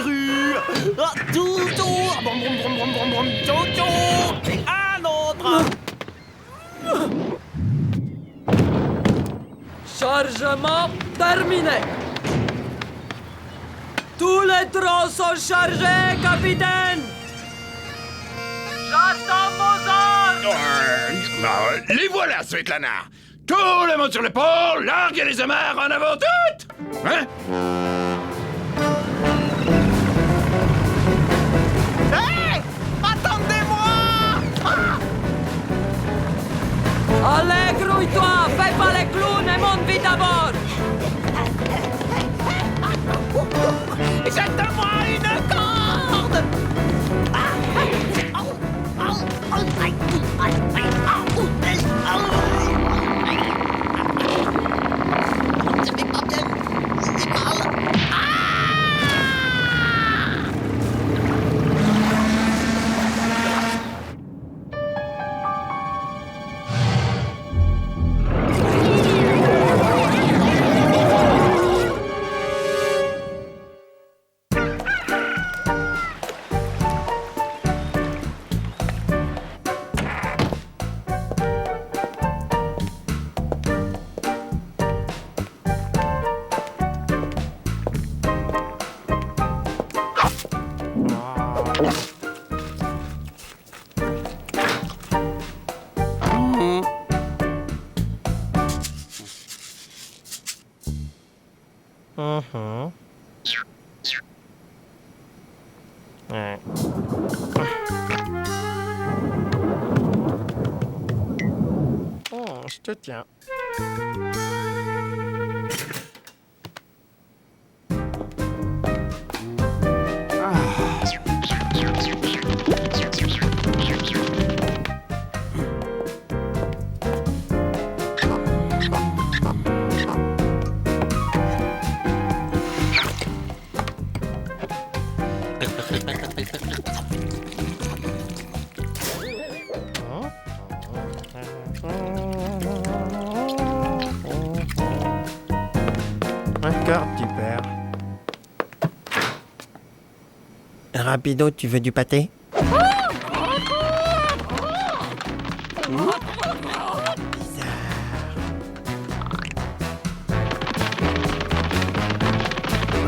rue. Ah, toujours. Brum, brum, brum, brum, brum, brum, Jojo. Et un autre. Chargement terminé. Tous les trains sont chargés, capitaine. J'attends vos ordres. Les voilà, Svetlana. Tout le monde sur le pont, larguez les amarres en avant toutes. Hein? Hé, attendez-moi. Allez, grouille-toi, fais pas les clowns et monte vite à bord. Jette-moi une corde. Ça fait pas bien, c'est mal. Ouais. Oh, je te tiens. Encore du père. Rapido, tu veux du pâté?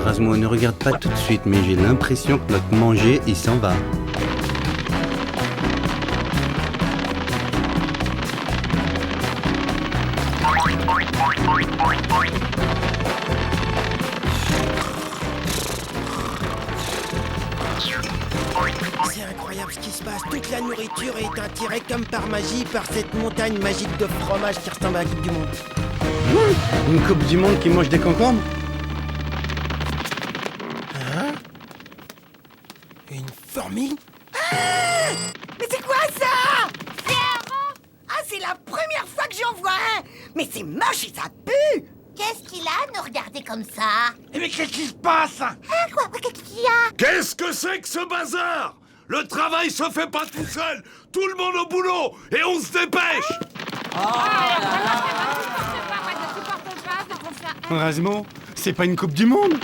Rasmo, ne regarde pas tout de suite, mais j'ai l'impression que notre manger, il s'en va. C'est incroyable ce qui se passe. Toute la nourriture est attirée comme par magie par cette montagne magique de fromage qui ressemble à la Coupe du Monde. Une coupe du monde qui mange des concombres? Hein? Une fourmi? Mais c'est quoi ça? C'est un rat? Ah, c'est la première fois que j'en vois un. Mais c'est moche et ça pue. Qu'est-ce qu'il a à nous regarder comme ça? Mais qu'est-ce qui se passe? Quoi? Qu'est-ce qu'il y a? Qu'est-ce que c'est que ce bazar? Le travail se fait pas tout seul. Tout le monde au boulot et on se dépêche. Rasmo, c'est pas une coupe du monde?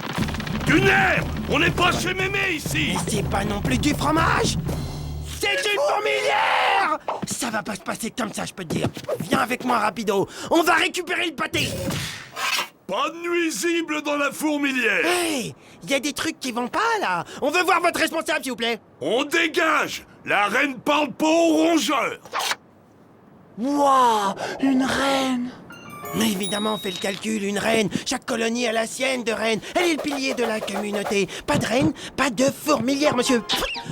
Du nerf. On n'est pas chez Mémé ici. Mais c'est pas non plus du fromage! C'est une fourmilière! Ça va pas se passer comme ça, je peux te dire. Viens avec moi, rapido. On va récupérer le pâté. Pas de nuisible dans la fourmilière. Hey! Il y a des trucs qui vont pas, là. On veut voir votre responsable, s'il vous plaît. On dégage. La reine parle pas aux rongeurs. Waouh! Une reine! Mais évidemment, on fait le calcul, une reine. Chaque colonie a la sienne de reine. Elle est le pilier de la communauté. Pas de reine, pas de fourmilière, monsieur.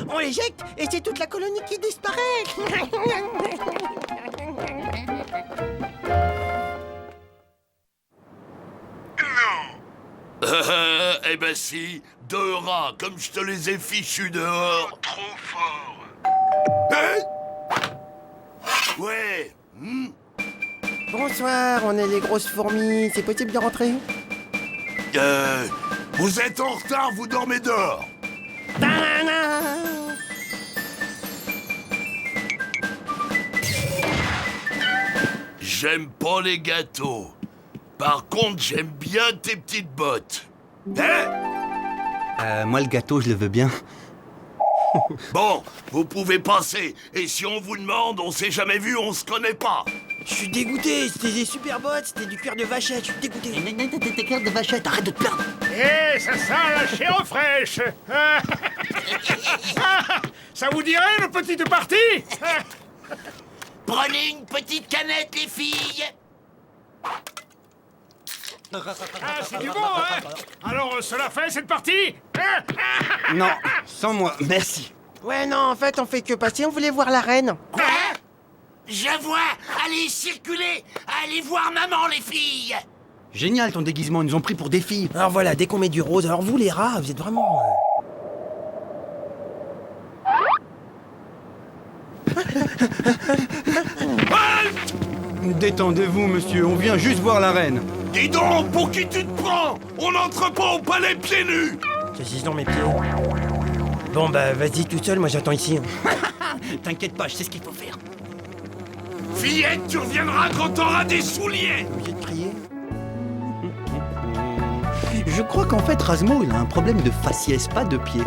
On l'éjecte et c'est toute la colonie qui disparaît. Eh ben si, 2 rats, comme je te les ai fichus dehors. Trop fort. Hein? Ouais. Bonsoir, on est les grosses fourmis. C'est possible de rentrer? Vous êtes en retard, vous dormez dehors. Ta-da-da. J'aime pas les gâteaux. Par contre, j'aime bien tes petites bottes. Hein? Moi, le gâteau, je le veux bien. Bon, vous pouvez passer. Et si on vous demande, on s'est jamais vu, on se connaît pas. Je suis dégoûté, c'était des super bottes, c'était du cuir de vachette, je suis dégoûté. T'es cœur de vachette, arrête de te plaindre. Eh, ça sent la chair fraîche. Ça vous dirait, le petite partie? Prenez une petite canette, les filles. Ah, c'est du bon, hein? Alors, cela fait cette partie? Non, sans moi, merci. Ouais, non, en fait, on fait que passer, on voulait voir la reine. Quoi? Je vois. Allez, circulez. Allez voir maman, les filles. Génial ton déguisement, ils nous ont pris pour des filles. Alors voilà, dès qu'on met du rose, alors vous les rats, vous êtes vraiment... Détendez-vous, monsieur, on vient juste voir la reine. Dis donc, pour qui tu te prends? On n'entre pas au palais pieds nus. Qu'est-ce qu'ils ont mes pieds? Bon bah vas-y tout seul, moi j'attends ici. T'inquiète pas, je sais ce qu'il faut faire. Fillette, tu reviendras quand t'auras des souliers. Obligé de crier. Je crois qu'en fait, Razmo, il a un problème de faciès, pas de pied.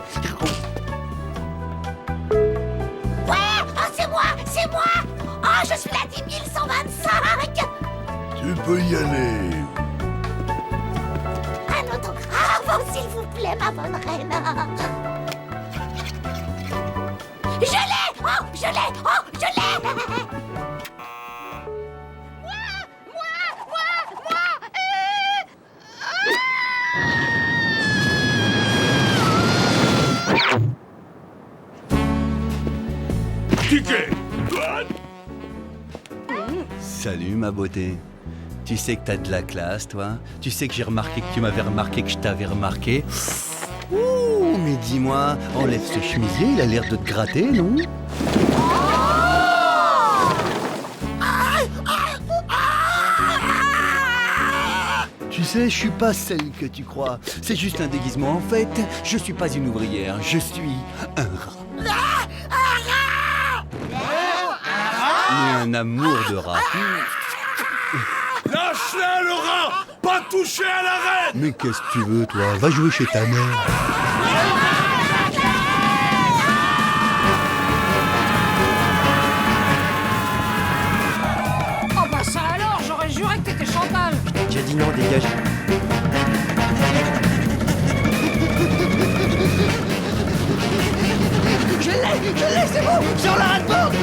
Ouais, oh, c'est moi, c'est moi. Oh, je suis la 10 125. Tu peux y aller. Un autographe, s'il vous plaît, ma bonne reine. Je l'ai, oh, je l'ai, oh, je l'ai. Ticket. Salut, ma beauté. Tu sais que t'as de la classe, toi. Tu sais que j'ai remarqué que tu m'avais remarqué que je t'avais remarqué. Ouh, mais dis-moi, enlève ce chemisier, il a l'air de te gratter, non? Tu sais, je suis pas celle que tu crois. C'est juste un déguisement. En fait, je suis pas une ouvrière, je suis un rat. Mais un amour de rat. Lâche-la, le rat. Pas toucher à la reine. Mais qu'est-ce que tu veux, toi? Va jouer chez ta mère. Oh bah ça alors, j'aurais juré que t'étais Chantal. J'ai dit non, dégage. Je l'ai, c'est bon. Sur la rate-porte.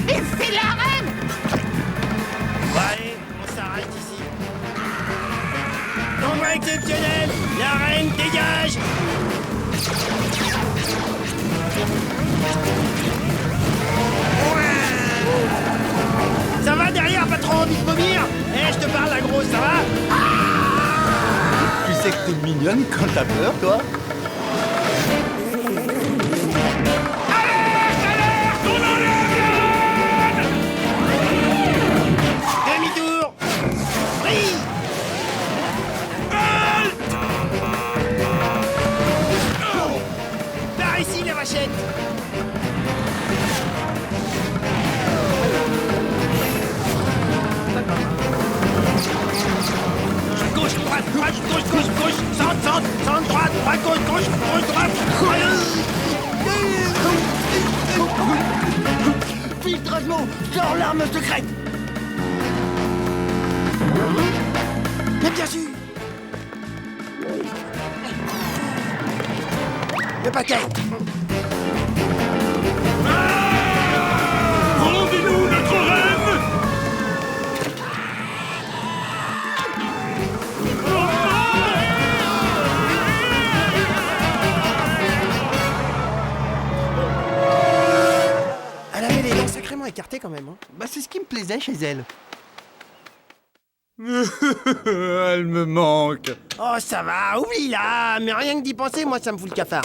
Et c'est la reine. Bon allez, on s'arrête ici. Combat exceptionnel, la reine dégage. Ça va derrière, pas trop envie de vomir? Eh, je te parle la grosse, ça va? Tu sais que t'es mignonne quand t'as peur, toi? Demi-tour. Oui. Par ici, les vachettes. Gauche, droite, droite, gauche, gauche, gauche, centre, droite, droite, gauche, droite. Vite, Razmo, sors l'arme secrète. Mais bien sûr. Le paquet. Rendez-nous notre reine. Elle avait les dents sacrément écartées quand même. Hein. Bah, c'est ce qui me plaisait chez elle. Elle me manque. Oh, ça va, oublie-la. Mais rien que d'y penser, moi, ça me fout le cafard.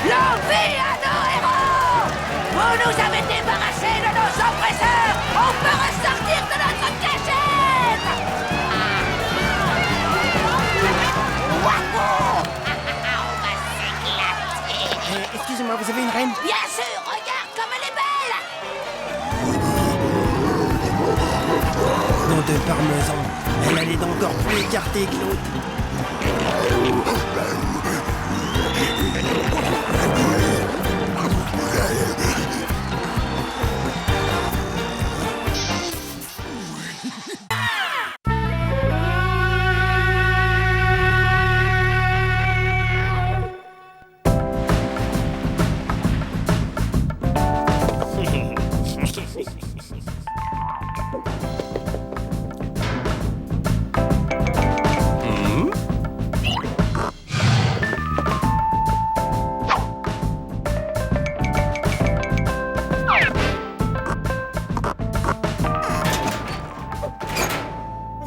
L'envie à nos héros. Vous nous avez débarrassés de nos oppresseurs. On peut ressortir de notre cachette. Wahou. On va s'éclater. Excusez-moi, vous avez une reine? Bien sûr, regarde comme elle est belle. Nom de parmesan. Elle a les dents encore plus écartées que l'autre.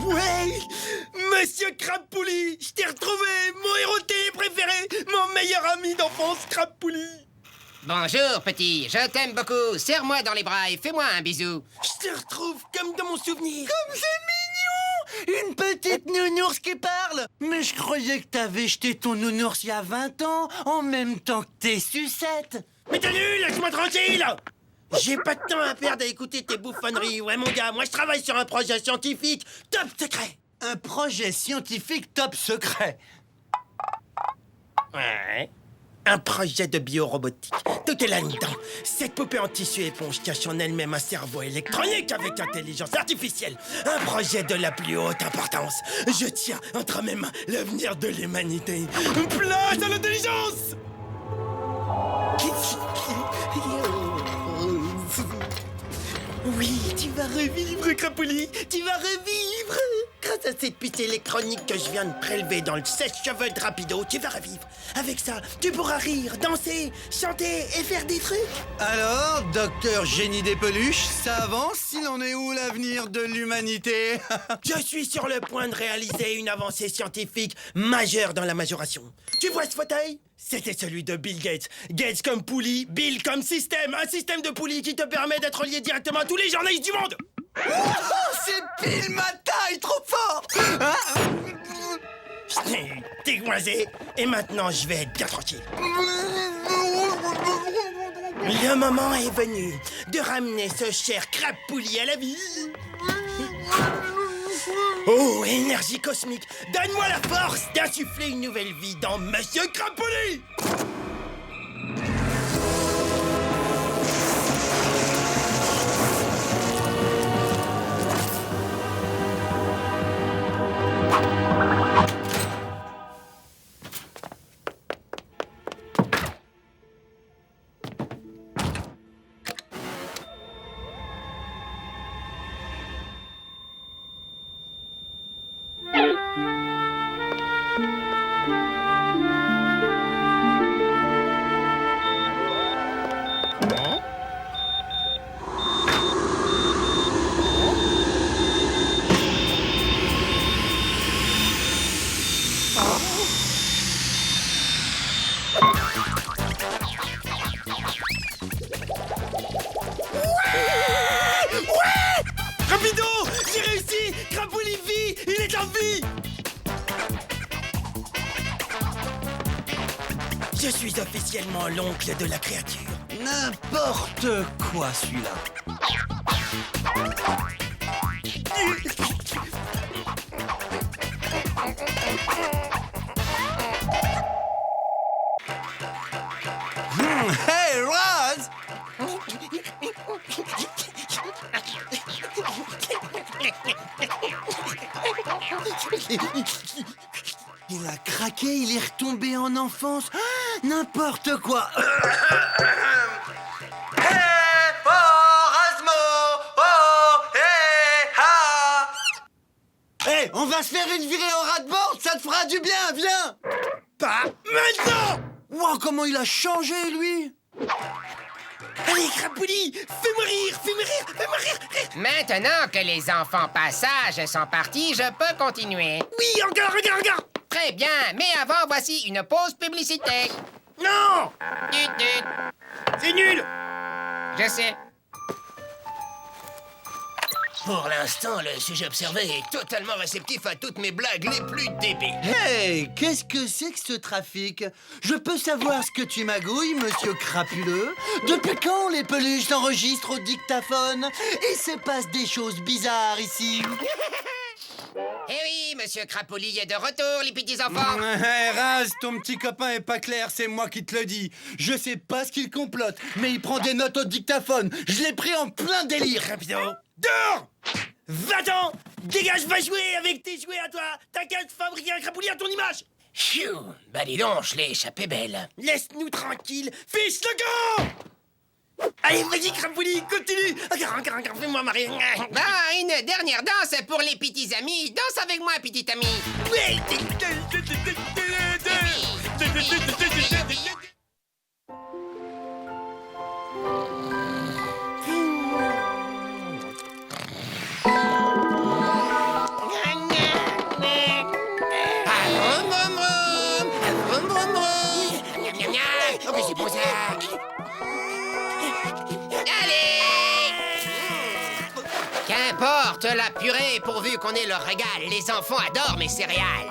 Ouais, Monsieur Crapouli, je t'ai retrouvé, mon héros de télé préféré, mon meilleur ami d'enfance, Crapouli. Bonjour, petit. Je t'aime beaucoup. Serre-moi dans les bras et fais-moi un bisou. Je te retrouve comme dans mon souvenir. Comme c'est mignon! Une petite nounours qui parle. Mais je croyais que t'avais jeté ton nounours il y a 20 ans, en même temps que tes sucettes. Mais t'es nul, laisse-moi tranquille! J'ai pas de temps à perdre à écouter tes bouffonneries. Ouais, mon gars, moi je travaille sur un projet scientifique top secret. Un projet scientifique top secret. Ouais. Un projet de biorobotique. Tout est là-dedans. Cette poupée en tissu éponge cache en elle-même un cerveau électronique avec intelligence artificielle. Un projet de la plus haute importance. Je tiens entre mes mains l'avenir de l'humanité. Place à l'intelligence! Oui, tu vas revivre, Crapouli. Tu vas revivre. Grâce à cette puce électronique que je viens de prélever dans le sèche-cheveux de Rapido, tu vas revivre. Avec ça, tu pourras rire, danser, chanter et faire des trucs. Alors, docteur Génie des peluches, ça avance? Il en est où l'avenir de l'humanité? Je suis sur le point de réaliser une avancée scientifique majeure dans la majoration. Tu vois ce fauteuil? C'était celui de Bill Gates. Gates comme poulie, Bill comme système. Un système de poulie qui te permet d'être lié directement à tous les journalistes du monde. C'est pile ma taille, trop fort! T'es coincé. Et maintenant, je vais être bien tranquille. Le moment est venu de ramener ce cher Crapouli à la vie. Oh, énergie cosmique, donne-moi la force d'insuffler une nouvelle vie dans Monsieur Crapouli. Rapido, j'ai réussi. Crapouli vit, il est en vie. Je suis officiellement l'oncle de la créature. N'importe quoi, celui-là. Hey, Roz! Il a craqué, il est retombé en enfance. Ah, n'importe quoi. Hey, oh, Rasmo! Oh, hey, ha! Hey, on va se faire une virée en ras-de-bord, ça te fera du bien, viens! Pas maintenant. Wow, comment il a changé, lui! Allez, Crapouli, fais-moi rire, fais-moi rire, fais-moi rire. Maintenant que les enfants passages sont partis, je peux continuer. Oui, encore. Très bien, mais avant, voici une pause publicitaire. Non, Tut, tut. c'est nul. Je sais. Pour l'instant, le sujet observé est totalement réceptif à toutes mes blagues les plus débiles. Hey, qu'est-ce que c'est que ce trafic? Je peux savoir ce que tu magouilles, monsieur crapuleux? Depuis quand les peluches s'enregistrent au dictaphone? Et se passe des choses bizarres ici? Eh oui, monsieur Crapoulis est de retour, les petits enfants. Raz, ton petit copain est pas clair, c'est moi qui te le dis. Je sais pas ce qu'il complote, mais il prend des notes au dictaphone. Je l'ai pris en plein délire. Rapido, dehors! Va-t'en! Dégage, va jouer avec tes jouets à toi! T'as qu'à te fabriquer un crapoulis à ton image! Phew, bah dis donc, je l'ai échappé belle. Laisse-nous tranquille! Fiche le camp! Allez, vas-y, crapoulis, continue! Fais-moi marrer! Bah, une dernière danse pour les petits amis. Danse avec moi, petit ami. Oh, mais c'est bon ça. Allez! Qu'importe la purée, pourvu qu'on ait leur régal. Les enfants adorent mes céréales.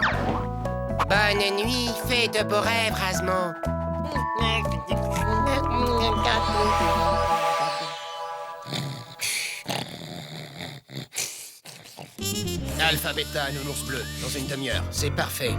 Bonne nuit, fais de beaux rêves, Razmo. Alpha, bêta, nounours bleu, dans une demi-heure. C'est parfait.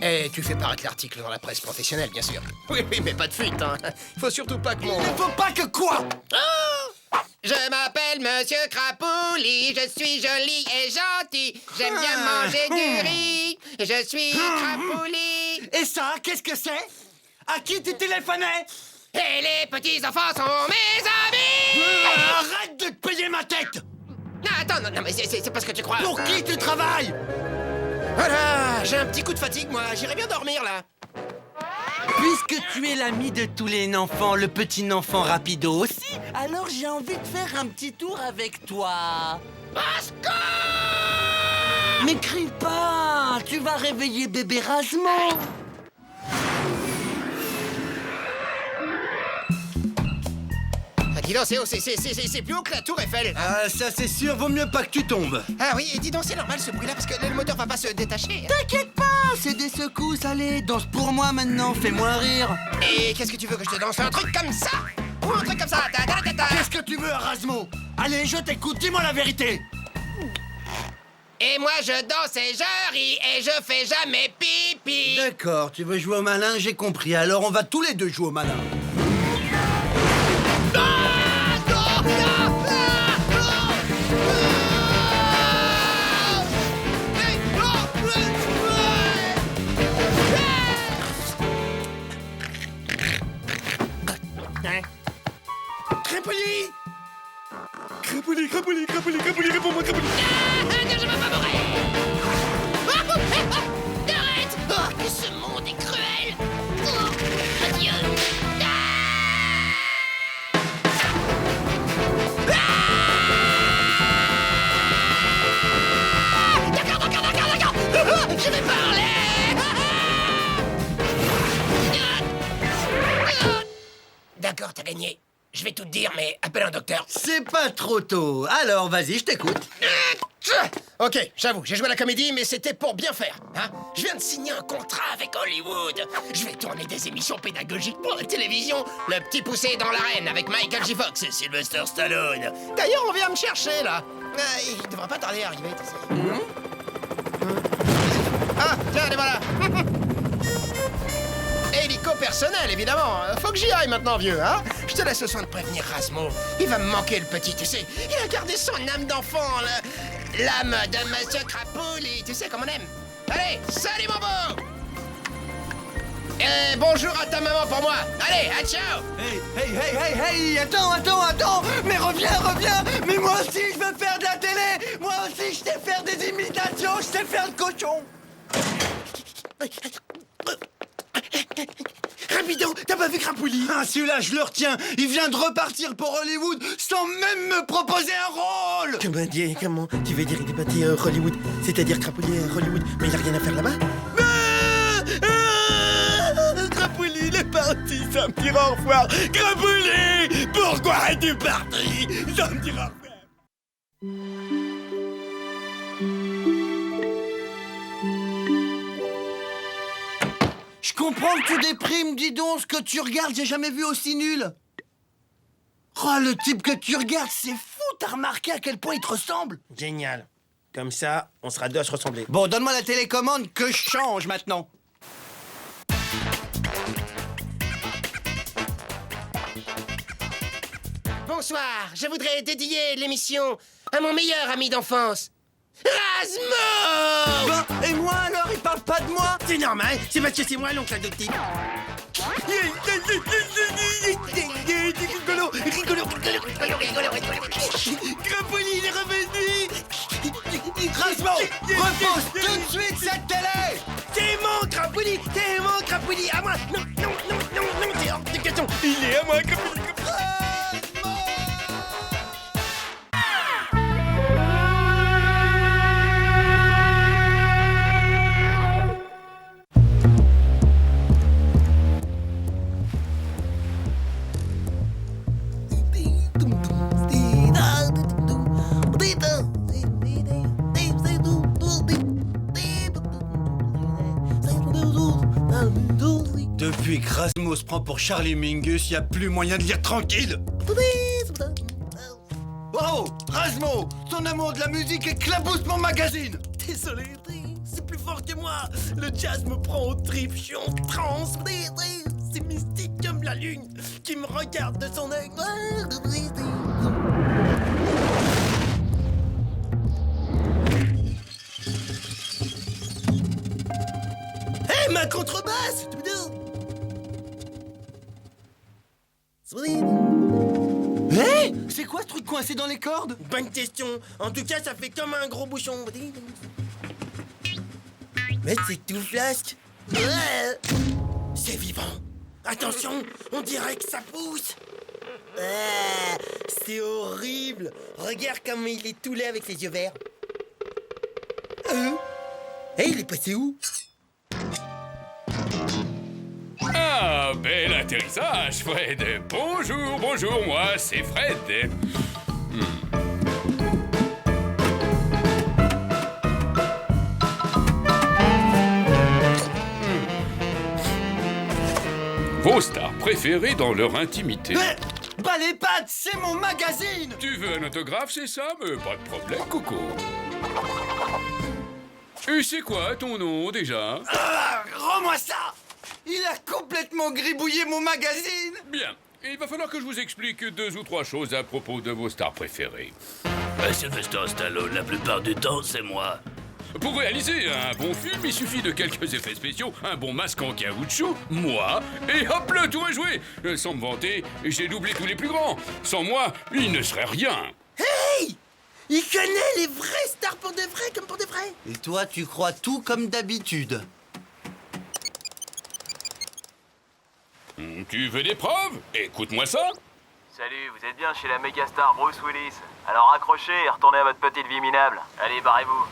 Et tu fais paraître l'article dans la presse professionnelle, bien sûr. Oui, mais pas de fuite, hein. Faut surtout pas que mon... Il faut pas que quoi? Oh! Je m'appelle Monsieur Crapoulis, je suis joli et gentil. J'aime bien manger du riz. Je suis Crapoulis. Et ça, qu'est-ce que c'est? À qui tu téléphonais? Et les petits enfants sont mes amis. Arrête de te payer ma tête! Non, attends, non, mais c'est pas ce que tu crois. Pour qui tu travailles? Voilà, j'ai un petit coup de fatigue, moi. J'irai bien dormir, là. Puisque tu es l'ami de tous les enfants, le petit enfant Rapido aussi, alors j'ai envie de faire un petit tour avec toi. Pascal! Mais crie pas, tu vas réveiller bébé Razmo. Ah, dis donc, c'est haut, c'est plus haut que la tour Eiffel. Ah, ça c'est sûr, vaut mieux pas que tu tombes. Ah oui, et dis donc, c'est normal ce bruit-là, parce que le moteur va pas se détacher. T'inquiète pas, c'est des secousses, allez, danse pour moi maintenant, fais-moi rire. Et qu'est-ce que tu veux que je te danse? Un truc comme ça? Ou un truc comme ça? Ta, ta, ta, ta. Qu'est-ce que tu veux, Erasmo? Allez, je t'écoute, dis-moi la vérité. Et moi, je danse et je ris et je fais jamais pipi. D'accord, tu veux jouer au malin, j'ai compris. Alors on va tous les deux jouer au malin. Crapoulis! Crapoulis, crapoulis, crapoulis, crapoulis, réponds-moi, crapoulis! Je vais pas mourir. Arrête! Oh, que ce monde est cruel! Oh, adieu! D'accord! Je vais parler! D'accord, t'as gagné. Je vais tout te dire, mais appelle un docteur. C'est pas trop tôt. Alors vas-y, je t'écoute. Ok, j'avoue, j'ai joué à la comédie, mais c'était pour bien faire. Hein? Je viens de signer un contrat avec Hollywood. Je vais tourner des émissions pédagogiques pour la télévision. Le petit poussé dans l'arène avec Michael J. Fox et Sylvester Stallone. D'ailleurs, on vient me chercher, là. Il devrait pas tarder à arriver, tu sais. Ah, tiens, les voilà. Hélico personnel, évidemment. Faut que j'y aille maintenant, vieux, hein? Je te laisse le soin de prévenir Razmo. Il va me manquer, le petit, tu sais. Il a gardé son âme d'enfant, l'âme de Monsieur Crapoulis. Tu sais comme on aime. Allez, salut, mon beau! Et bonjour à ta maman pour moi. Allez, à ciao! Hey, attends! Mais reviens! Mais moi aussi, je veux faire de la télé! Moi aussi, je sais faire des imitations, je sais faire le cochon! Rapido, t'as pas vu Crapoulis? Ah, celui-là, je le retiens. Il vient de repartir pour Hollywood sans même me proposer un rôle. Comment? Tu veux dire il est parti à Hollywood? C'est-à-dire Crapoulis à Hollywood, mais il a rien à faire là-bas? Crapoulis, il est parti, ça me dire au revoir. Crapoulis, pourquoi es-tu parti? Ça me dire au revoir. Je comprends que tu déprimes, dis donc, ce que tu regardes, j'ai jamais vu aussi nul. Oh, le type que tu regardes, c'est fou, t'as remarqué à quel point il te ressemble? Génial. Comme ça, on sera deux à se ressembler. Bon, donne-moi la télécommande que je change maintenant. Bonsoir, je voudrais dédier l'émission à mon meilleur ami d'enfance, Rasmo! Ben, et moi alors, il parle pas de moi? C'est normal, c'est parce que c'est moi l'oncle adoptif. Rigolo, rigolo, rigolo, rigolo, rigolo, rigolo. Crapoli, il est revenu. Rasmo, repose tout de suite cette télé. C'est mon Crapouli, à moi. Non, non, non, non, non, c'est hors de question. Il est à moi, Crapouli. Depuis que Rasmo se prend pour Charlie Mingus, y a plus moyen de lire tranquille. Oh, Rasmo, ton amour de la musique éclabousse mon magazine. Désolé, c'est plus fort que moi. Le jazz me prend au trip, je suis en transe. C'est mystique comme la lune qui me regarde de son œil. Hé, ma contrebasse! Hé, c'est quoi ce truc coincé dans les cordes? Bonne question. En tout cas, ça fait comme un gros bouchon. Mais c'est tout flasque. C'est vivant. Attention, on dirait que ça pousse. C'est horrible. Regarde comme il est tout laid avec ses yeux verts. Il est passé où? Ah, bel atterrissage, Fred. Bonjour, bonjour, moi, c'est Fred. Vos stars préférées dans leur intimité. Bah les pattes, c'est mon magazine. Tu veux un autographe, c'est ça? Mais pas de problème, Coco. Et c'est quoi ton nom, déjà? Rends-moi ça. Il a complètement gribouillé mon magazine. Bien. Il va falloir que je vous explique 2 ou 3 choses à propos de vos stars préférées. Sylvester Stallone, la plupart du temps, c'est moi. Pour réaliser un bon film, il suffit de quelques effets spéciaux, un bon masque en caoutchouc, moi, et hop là, tout est joué. Sans me vanter, j'ai doublé tous les plus grands. Sans moi, il ne serait rien. Hey! Il connaît les vraies stars pour de vrai, comme pour de vrai. Et toi, tu crois tout comme d'habitude. Tu veux des preuves? Écoute-moi ça. Salut, vous êtes bien chez la méga star Bruce Willis. Alors accrochez et retournez à votre petite vie minable. Allez, barrez-vous.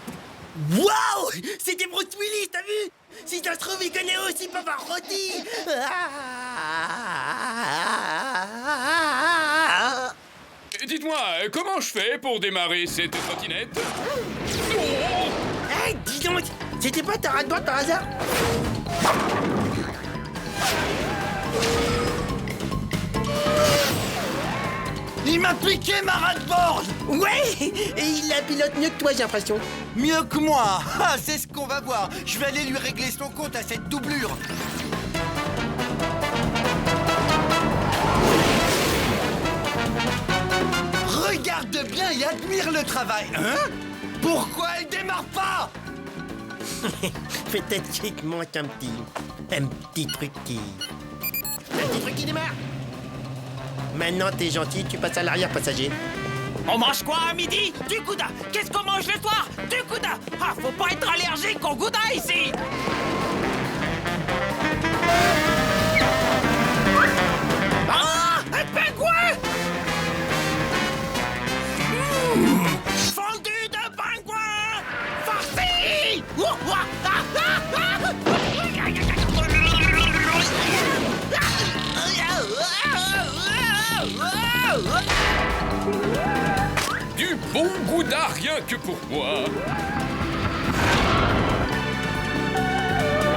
Waouh! C'était Bruce Willis, t'as vu? Si ça se trouve, il connaît aussi Pavarotti. Dites-moi, comment je fais pour démarrer cette trottinette? Hey, dis donc, c'était pas ta rade-boîte par hasard? Il m'a piqué ma rade-board. Ouais! Et il la pilote mieux que toi, j'ai l'impression. Mieux que moi. Ah, c'est ce qu'on va voir. Je vais aller lui régler son compte à cette doublure. Regarde bien et admire le travail. Hein? Pourquoi elle démarre pas? Peut-être qu'il te manque un petit truc qui... Un petit truc qui démarre. Maintenant, t'es gentil, tu passes à l'arrière passager. On mange quoi à midi? Du gouda. Qu'est-ce qu'on mange le soir? Du gouda. Ah, faut pas être allergique au gouda ici. Ah, un pingouin! Fondue de pingouin! Farci! Du bon gouda rien que pour moi.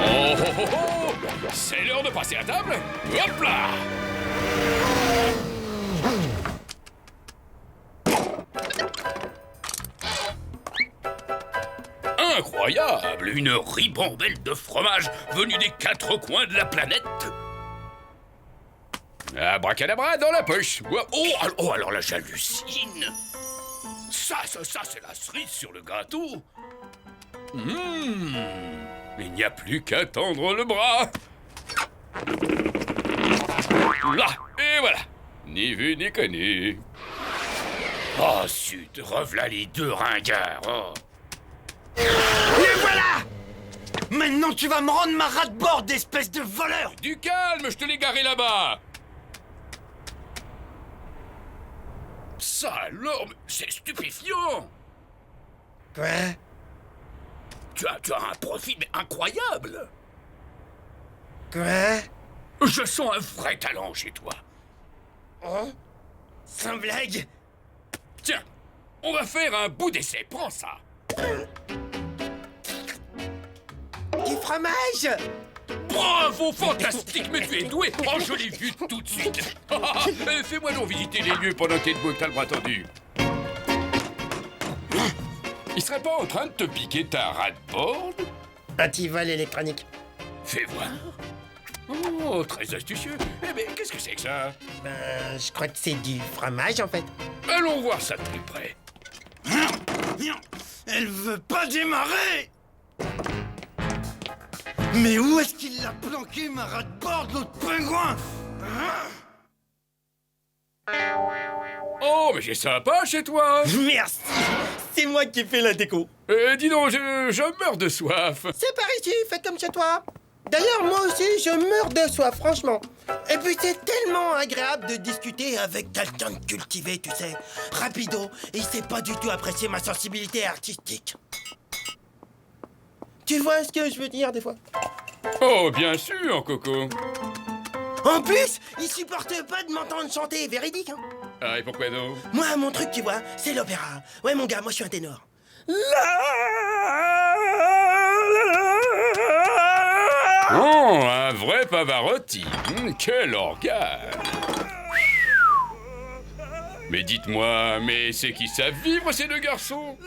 Oh, oh, oh, oh. C'est l'heure de passer à table. Hop là! incroyable, une ribambelle de fromage venue des 4 coins de la planète. Abracadabra dans la poche. Oh, alors là, j'hallucine. Ça, c'est la cerise sur le gâteau. Il n'y a plus qu'à tendre le bras. Là, et voilà. Ni vu ni connu. Oh, zut, rev'là les 2 ringards. Oh. Les voilà! Maintenant, tu vas me rendre ma rate-borde, espèce de voleur! Du calme, je te l'ai garé là-bas. Ça alors, c'est stupéfiant. Quoi? Tu as un profil mais incroyable. Quoi? Je sens un vrai talent chez toi. Oh? Sans blague? Tiens, on va faire un bout d'essai, prends ça. Du fromage? Bravo, fantastique, mais tu es doué. Oh, je l'ai vu tout de suite. Fais-moi donc visiter les lieux pendant que t'es debout et que t'as le bras tendu. Il serait pas en train de te piquer ta rate-borde? Antivol électronique. Fais voir. Oh, très astucieux. Eh bien, qu'est-ce que c'est que ça? Ben, je crois que c'est du fromage, en fait. Allons voir ça de plus près. Elle veut pas démarrer! Mais où est-ce qu'il l'a planqué, ma rate-borde, l'autre pingouin? Oh, mais c'est sympa chez toi. Merci. C'est moi qui ai fait la déco. Dis donc, je meurs de soif. C'est par ici, fais comme chez toi. D'ailleurs, moi aussi, je meurs de soif, franchement. Et puis, c'est tellement agréable de discuter avec quelqu'un de cultivé, tu sais. Rapido, il sait pas du tout apprécier ma sensibilité artistique. Tu vois ce que je veux dire, des fois? Oh, bien sûr, Coco. En plus, il supporte pas de m'entendre chanter, véridique, hein. Ah, et pourquoi donc? Moi, mon truc, tu vois, c'est l'opéra. Ouais, mon gars, moi, je suis un ténor. Oh, un vrai Pavarotti. Quel organe. Mais dites-moi, mais c'est qui savent vivre, ces 2 garçons?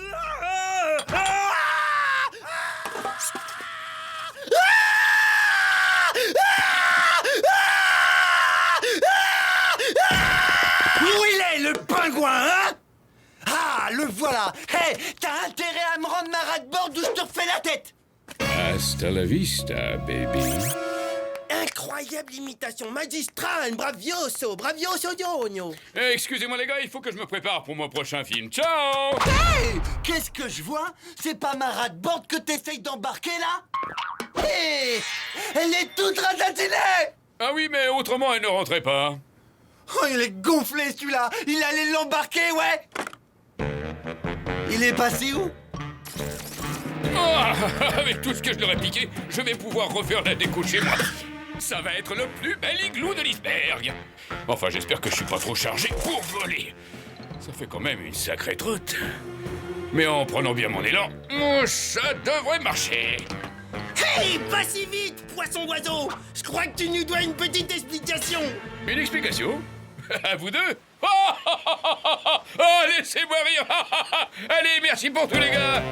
Où il est, le pingouin, hein? Ah, le voilà! Hé, t'as intérêt à me rendre ma rate-borde ou je te refais la tête! Hasta la vista, baby. Incroyable imitation magistrale, bravioso, bravioso, gnogno. Excusez-moi les gars, il faut que je me prépare pour mon prochain film. Ciao! Hey! Qu'est-ce que je vois? C'est pas ma rate-borde que t'essayes d'embarquer, là? Hé! Elle est toute ratatinée! Ah oui, mais autrement, elle ne rentrait pas. Oh, il est gonflé, celui-là! Il allait l'embarquer, ouais! Il est passé où? Oh, avec tout ce que je leur ai piqué, je vais pouvoir refaire la déco chez moi. Ça va être le plus bel igloo de l'iceberg. Enfin, j'espère que je suis pas trop chargé pour voler. Ça fait quand même une sacrée trotte. Mais en prenant bien mon élan, ça devrait marcher. Hey, pas si vite, poisson-oiseau. Je crois que tu nous dois une petite explication. Une explication? À vous deux? Oh, laissez-moi rire. Allez, merci pour tous les gars.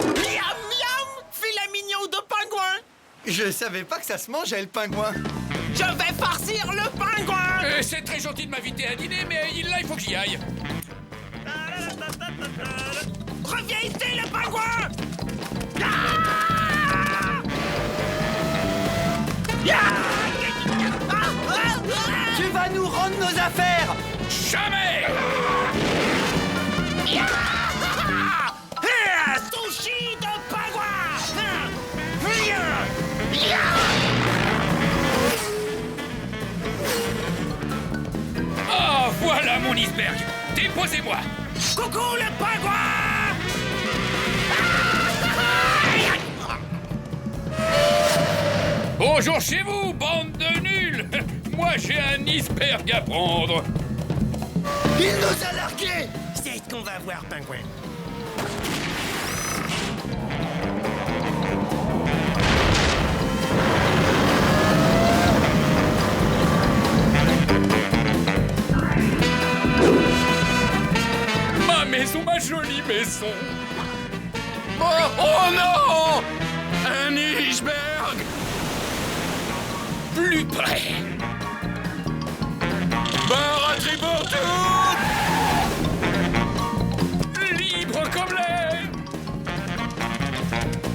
Miam, miam, filet mignon de pingouin. Je savais pas que ça se mangeait, le pingouin. Je vais farcir le pingouin. C'est très gentil de m'inviter à dîner, mais là, il faut que j'y aille. Reviens ici, le pingouin. Tu vas nous rendre nos affaires. Jamais. Sushi de pingouin. Ah, voilà mon iceberg. Déposez-moi. Coucou le pingouin. Bonjour chez vous, bande de nuls. Moi, j'ai un iceberg à prendre. Il nous a largués. C'est ce qu'on va voir, pingouin. maison, ma jolie maison. Oh non! Un iceberg! Plus près. Baratterie pour toutes! Libre comme l'air!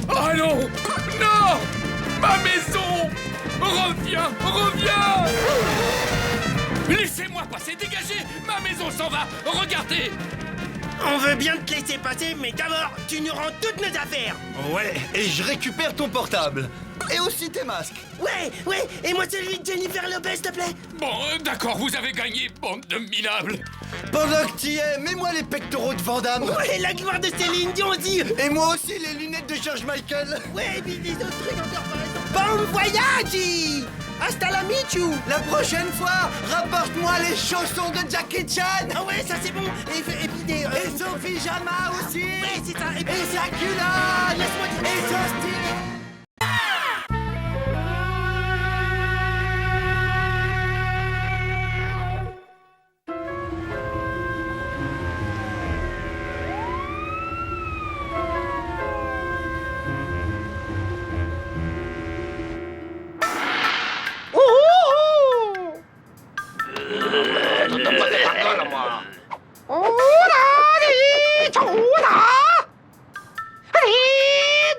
Oh non! Non! Ma maison! Reviens! Reviens! Laissez-moi passer! Dégagez! Ma maison s'en va! Regardez! On veut bien te laisser passer, mais d'abord, tu nous rends toutes nos affaires. Ouais, et je récupère ton portable. Et aussi tes masques. Ouais, et moi celui de Jennifer Lopez, s'il te plaît. Bon, d'accord, vous avez gagné, bande de minables. Pendant que t'y es, mets-moi les pectoraux de Van Damme. Ouais, la gloire de Céline Dion aussi. Et moi aussi les lunettes de George Michael. Ouais, et puis des autres trucs encore par exemple. Bon voyage. Hasta la michu. La prochaine fois, rapporte-moi les chaussons de Jackie Chan. Ah ouais, ça c'est bon. Et puis des... Et son pyjama aussi. Ouais, c'est ça. Et sa culotte. Laisse-moi dire. Et son style.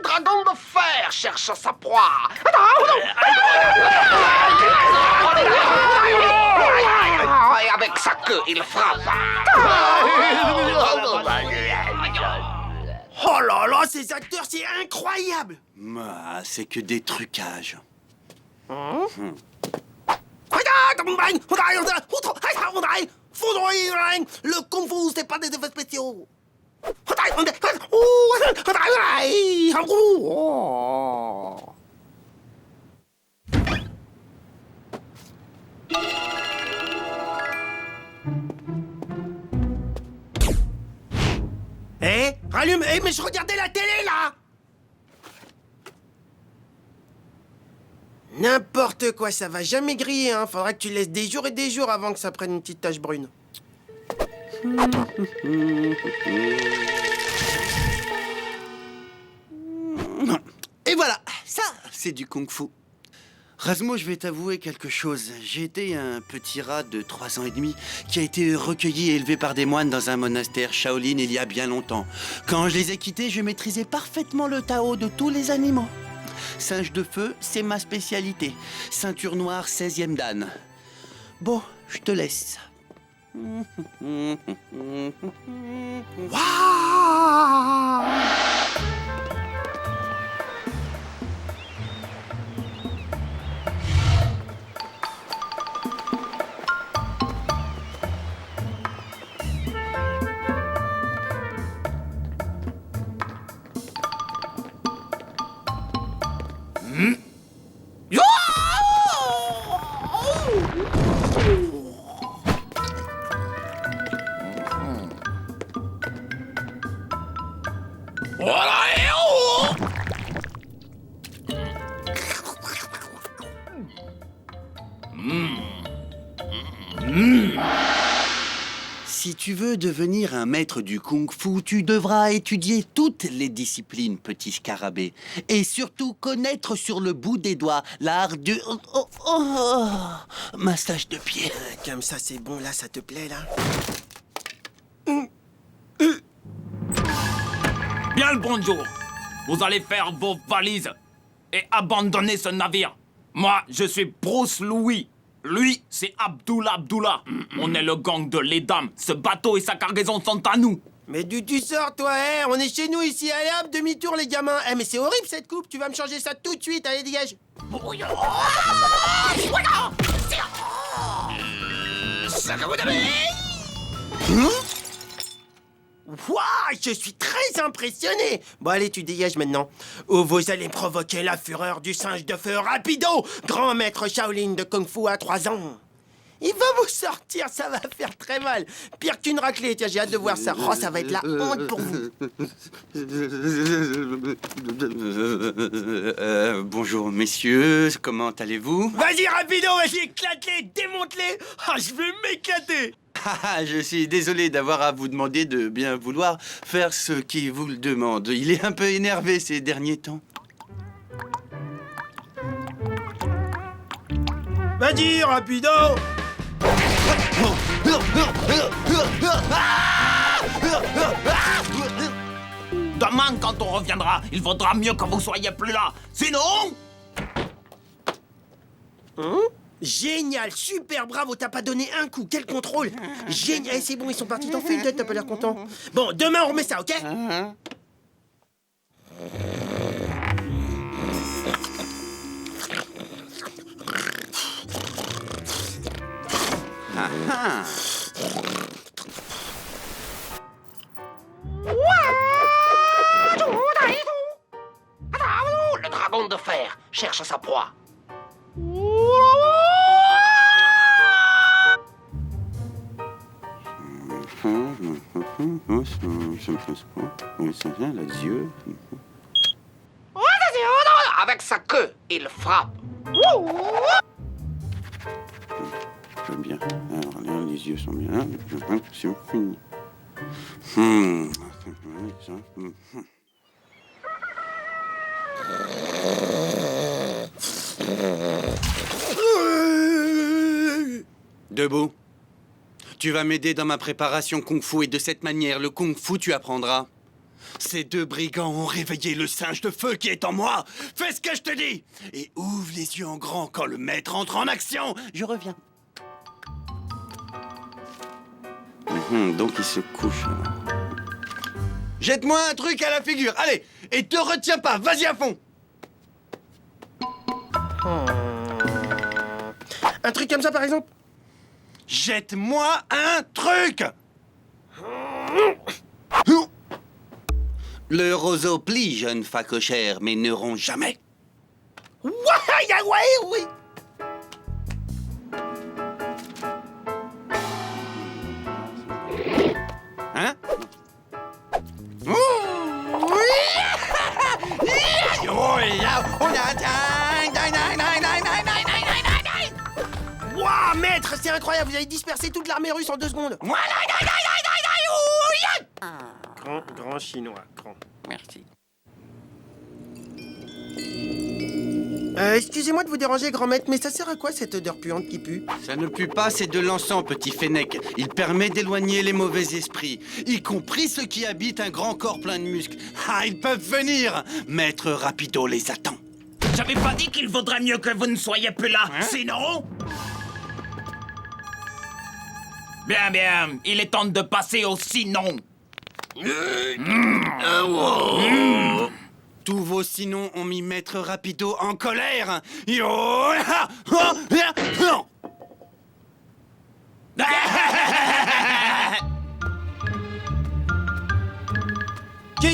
Dragon de fer cherche sa proie. Et avec sa queue, il frappe. Oh là là, ces acteurs, c'est incroyable. C'est que des trucages. Le Kung Fu, c'est pas des effets spéciaux. Rallume. Mais je regardais la télé, là. N'importe quoi, ça va jamais griller, hein. Faudra que tu laisses des jours et des jours avant que ça prenne une petite tache brune. Et voilà, ça, c'est du kung-fu. Rasmo, je vais t'avouer quelque chose. J'ai été un petit rat de 3 ans et demi qui a été recueilli et élevé par des moines dans un monastère Shaolin il y a bien longtemps. Quand je les ai quittés, je maîtrisais parfaitement le Tao de tous les animaux. Singe de feu, c'est ma spécialité. Ceinture noire, 16e dan. Bon, je te laisse. Waouh! Si tu veux devenir un maître du kung-fu, tu devras étudier toutes les disciplines, petit scarabée. Et surtout connaître sur le bout des doigts l'art du... massage de pied. Comme ça, c'est bon, là, ça te plaît, là? Bien le bonjour. Vous allez faire vos valises et abandonner ce navire. Moi, je suis Bruce Louis. Lui, c'est Abdullah. On est le gang de les dames. Ce bateau et sa cargaison sont à nous. Mais d'où tu sors, toi, hein? On est chez nous, ici. Allez, hop, demi-tour, les gamins. Mais c'est horrible, cette coupe. Tu vas me changer ça tout de suite. Allez, dégage. Waouh, je suis très impressionné. Bon, allez, tu dégages maintenant. Ou vous allez provoquer la fureur du singe de feu Rapido, grand maître Shaolin de Kung Fu à 3 ans. Il va vous sortir, ça va faire très mal. Pire qu'une raclée, tiens, j'ai hâte de voir ça. Oh, ça va être la honte pour vous. Bonjour, messieurs, comment allez-vous? Vas-y, Rapido, vas-y, éclate-les, démonte-les. Ah, je vais m'éclater. Je suis désolé d'avoir à vous demander de bien vouloir faire ce qui vous le demande. Il est un peu énervé ces derniers temps. Vas-y, rapido! Demain, quand on reviendra, il vaudra mieux que vous soyez plus là. Sinon... Génial, super, bravo, t'as pas donné un coup, quel contrôle! Génial, c'est bon, ils sont partis, t'en fais une tête, t'as pas l'air content. Bon, demain on remet ça, ok? Le dragon de fer cherche sa proie. Oui, c'est bien, les yeux. Avec sa queue, il frappe. Très bien. Alors, là, les yeux sont bien. C'est fini. Debout. Tu vas m'aider dans ma préparation kung-fu et de cette manière, le kung-fu, tu apprendras. Ces deux brigands ont réveillé le singe de feu qui est en moi. Fais ce que je te dis et ouvre les yeux en grand quand le maître entre en action. Je reviens. Donc il se couche. Jette-moi un truc à la figure, allez, et te retiens pas, vas-y à fond. Un truc comme ça, par exemple? Jette-moi un truc. Le roseau plie, jeune facochère, mais ne rompt jamais. Ouais, oui! Hein? Waouh, maître, c'est incroyable, vous avez dispersé toute l'armée russe en 2 secondes. Grand chinois, grand. Merci. Excusez-moi de vous déranger, grand maître, mais ça sert à quoi cette odeur puante qui pue? Ça ne pue pas, c'est de l'encens, petit fennec. Il permet d'éloigner les mauvais esprits, y compris ceux qui habitent un grand corps plein de muscles. Ah, ils peuvent venir. Maître Rapido les attend. J'avais pas dit qu'il vaudrait mieux que vous ne soyez plus là, sinon... Bien, bien, il est temps de passer au sinon. Tous vos sinons ont mis Maître Rapido en colère. Qui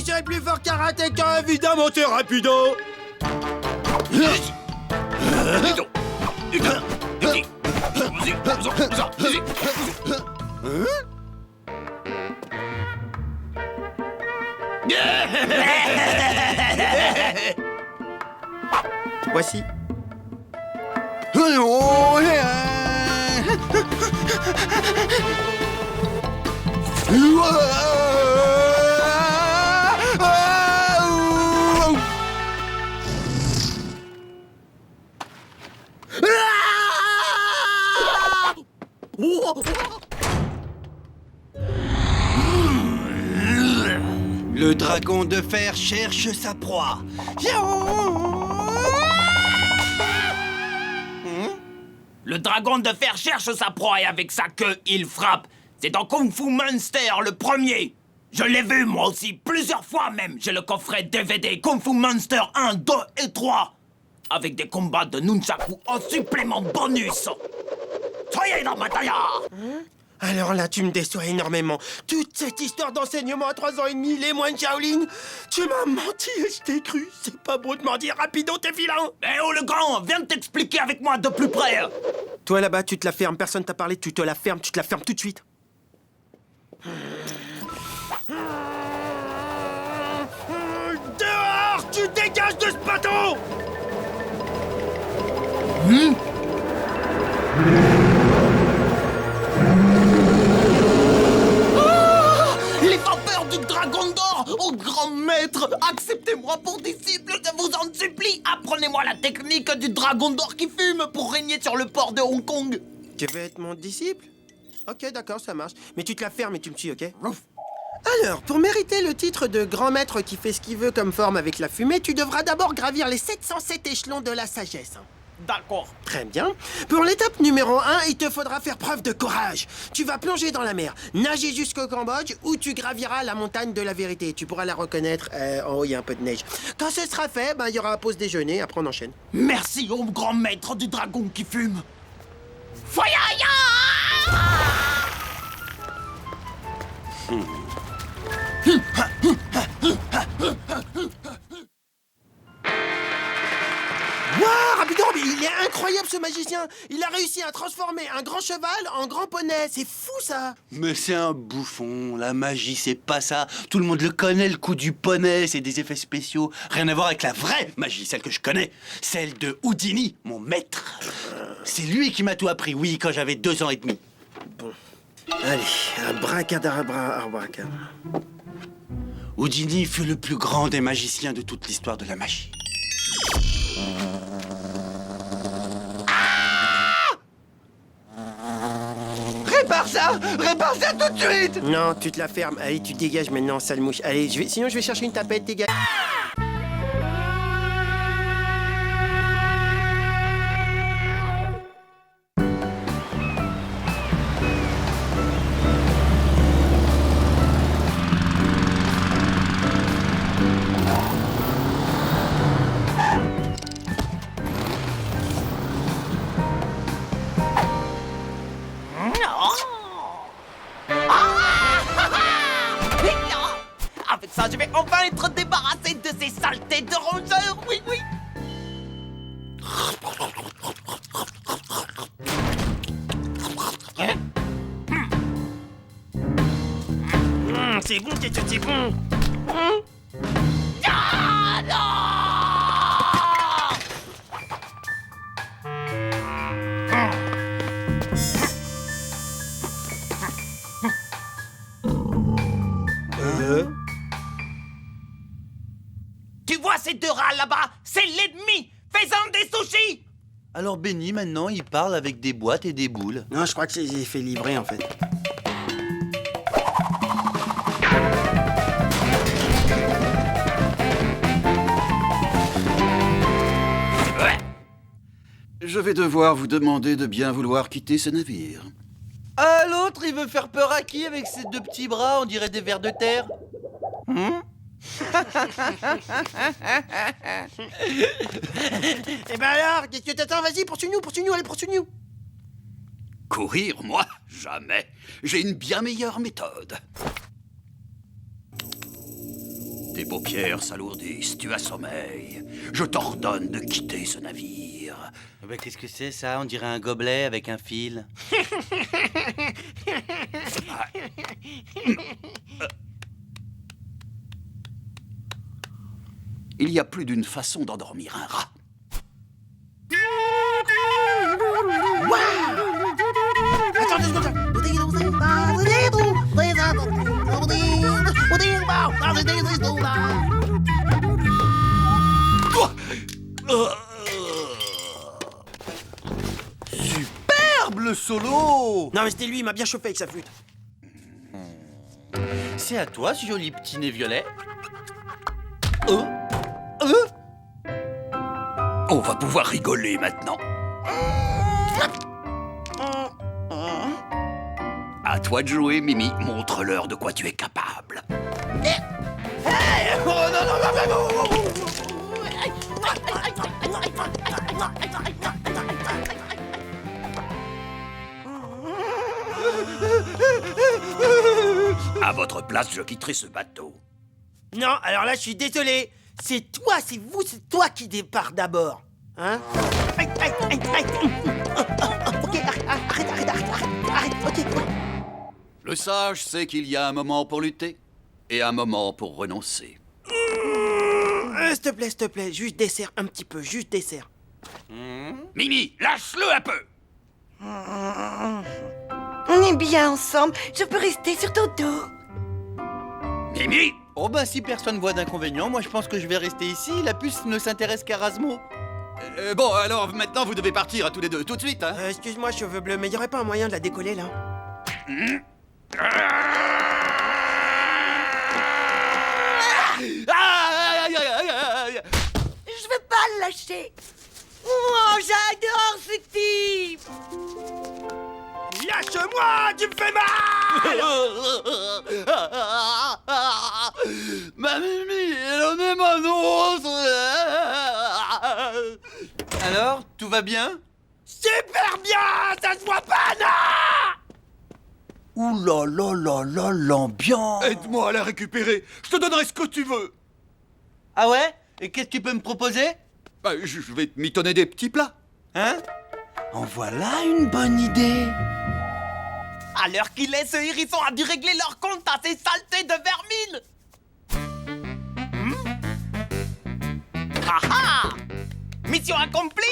serait plus fort karatéka? Évidemment, c'est Rapido. Voici. Le dragon de fer cherche sa proie. Le dragon de fer cherche sa proie et avec sa queue, il frappe. C'est dans Kung Fu Monster, le premier. Je l'ai vu, moi aussi, plusieurs fois même. J'ai le coffret DVD Kung Fu Monster 1, 2 et 3. Avec des combats de nunchaku en supplément bonus. Soyez dans ma taille. Alors là, tu me déçois énormément. Toute cette histoire d'enseignement à 3 ans et demi, les moines Shaolin, tu m'as menti et je t'ai cru. C'est pas beau de m'en dire, Rapido, t'es vilain. Eh oh, le grand, viens t'expliquer avec moi de plus près. Toi là-bas, tu te la fermes, personne t'a parlé, tu te la fermes tout de suite. Dehors, tu dégages de ce bateau. faire du dragon d'or. Oh grand maître, acceptez-moi pour disciple, je vous en supplie. Apprenez-moi la technique du dragon d'or qui fume pour régner sur le port de Hong Kong. Tu veux être mon disciple? Ok, d'accord, ça marche. Mais tu te la fermes et tu me suis, ok? Alors, pour mériter le titre de grand maître qui fait ce qu'il veut comme forme avec la fumée, tu devras d'abord gravir les 707 échelons de la sagesse. D'accord. Très bien. Pour l'étape numéro 1, il te faudra faire preuve de courage. Tu vas plonger dans la mer, nager jusqu'au Cambodge, où tu graviras la montagne de la vérité. Tu pourras la reconnaître. En haut, il y a un peu de neige. Quand ce sera fait, il y aura un pause déjeuner. Après, on enchaîne. Merci au grand maître du dragon qui fume. Foyaya! Waouh, rapido, mais il est incroyable ce magicien. Il a réussi à transformer un grand cheval en grand poney. C'est fou ça. Mais c'est un bouffon, la magie c'est pas ça. Tout le monde le connaît, le coup du poney, c'est des effets spéciaux. Rien à voir avec la vraie magie, celle que je connais. Celle de Houdini, mon maître. C'est lui qui m'a tout appris, oui, quand j'avais 2 ans et demi. Bon. Allez, abracadabra. Houdini fut le plus grand des magiciens de toute l'histoire de la magie. Répare ça tout de suite. Non, tu te la fermes. Allez, tu dégages maintenant, sale mouche. Allez, sinon je vais chercher une tapette, dégage. Avec ça, je vais enfin être débarrassé de ces saletés de rongeurs. Oui, oui. C'est bon, c'est bon. Ah non! Tu vois ces 2 rats là-bas? C'est l'ennemi! Fais-en des sushis! Alors Benny, maintenant, il parle avec des boîtes et des boules. Non, je crois que c'est des effets livrés en fait. Je vais devoir vous demander de bien vouloir quitter ce navire. Ah, l'autre, il veut faire peur à qui avec ses 2 petits bras, on dirait des vers de terre? Eh ben alors, qu'est-ce que t'attends? Vas-y, poursuis-nous, allez, poursuis-nous. Courir, moi? Jamais. J'ai une bien meilleure méthode. Tes paupières s'alourdissent, tu as sommeil. Je t'ordonne de quitter ce navire. Bah, qu'est-ce que c'est ça? On dirait un gobelet avec un fil. Il y a plus d'une façon d'endormir un rat. Superbe le solo! Non mais c'était lui, il m'a bien chauffé avec sa flûte. C'est à toi ce joli petit nez violet. On va pouvoir rigoler maintenant. À toi de jouer, Mimi. Montre-leur de quoi tu es capable. À votre place, je quitterai ce bateau. Non, alors là, je suis désolé. C'est toi qui départ d'abord. Hein? Ok, arrête, ok. Le sage sait qu'il y a un moment pour lutter et un moment pour renoncer. S'il te plaît, juste dessert un petit peu, juste dessert. Mimi, lâche-le un peu. On est bien ensemble, je peux rester sur ton dos. Timmy! Oh bah si personne voit d'inconvénient, moi je pense que je vais rester ici. La puce ne s'intéresse qu'à Rasmo. Bon, alors maintenant vous devez partir à tous les deux, tout de suite, hein? Excuse-moi, cheveux bleus, mais y aurait pas un moyen de la décoller, là? Je veux pas le lâcher. Oh, j'adore ce type. Lâche-moi, tu me fais mal. Ma Mimi, elle en est ma noce. Alors, tout va bien? Super bien, ça se voit pas, non? Ouh là là là là, l'ambiance. Aide-moi à la récupérer, je te donnerai ce que tu veux. Ah ouais? Et qu'est-ce que tu peux me proposer? Bah, je vais te mitonner des petits plats. Hein? En voilà une bonne idée. À l'heure qu'il est, ce hérisson a dû régler leur compte à ces saletés de vermine. Ah ah! Mission accomplie!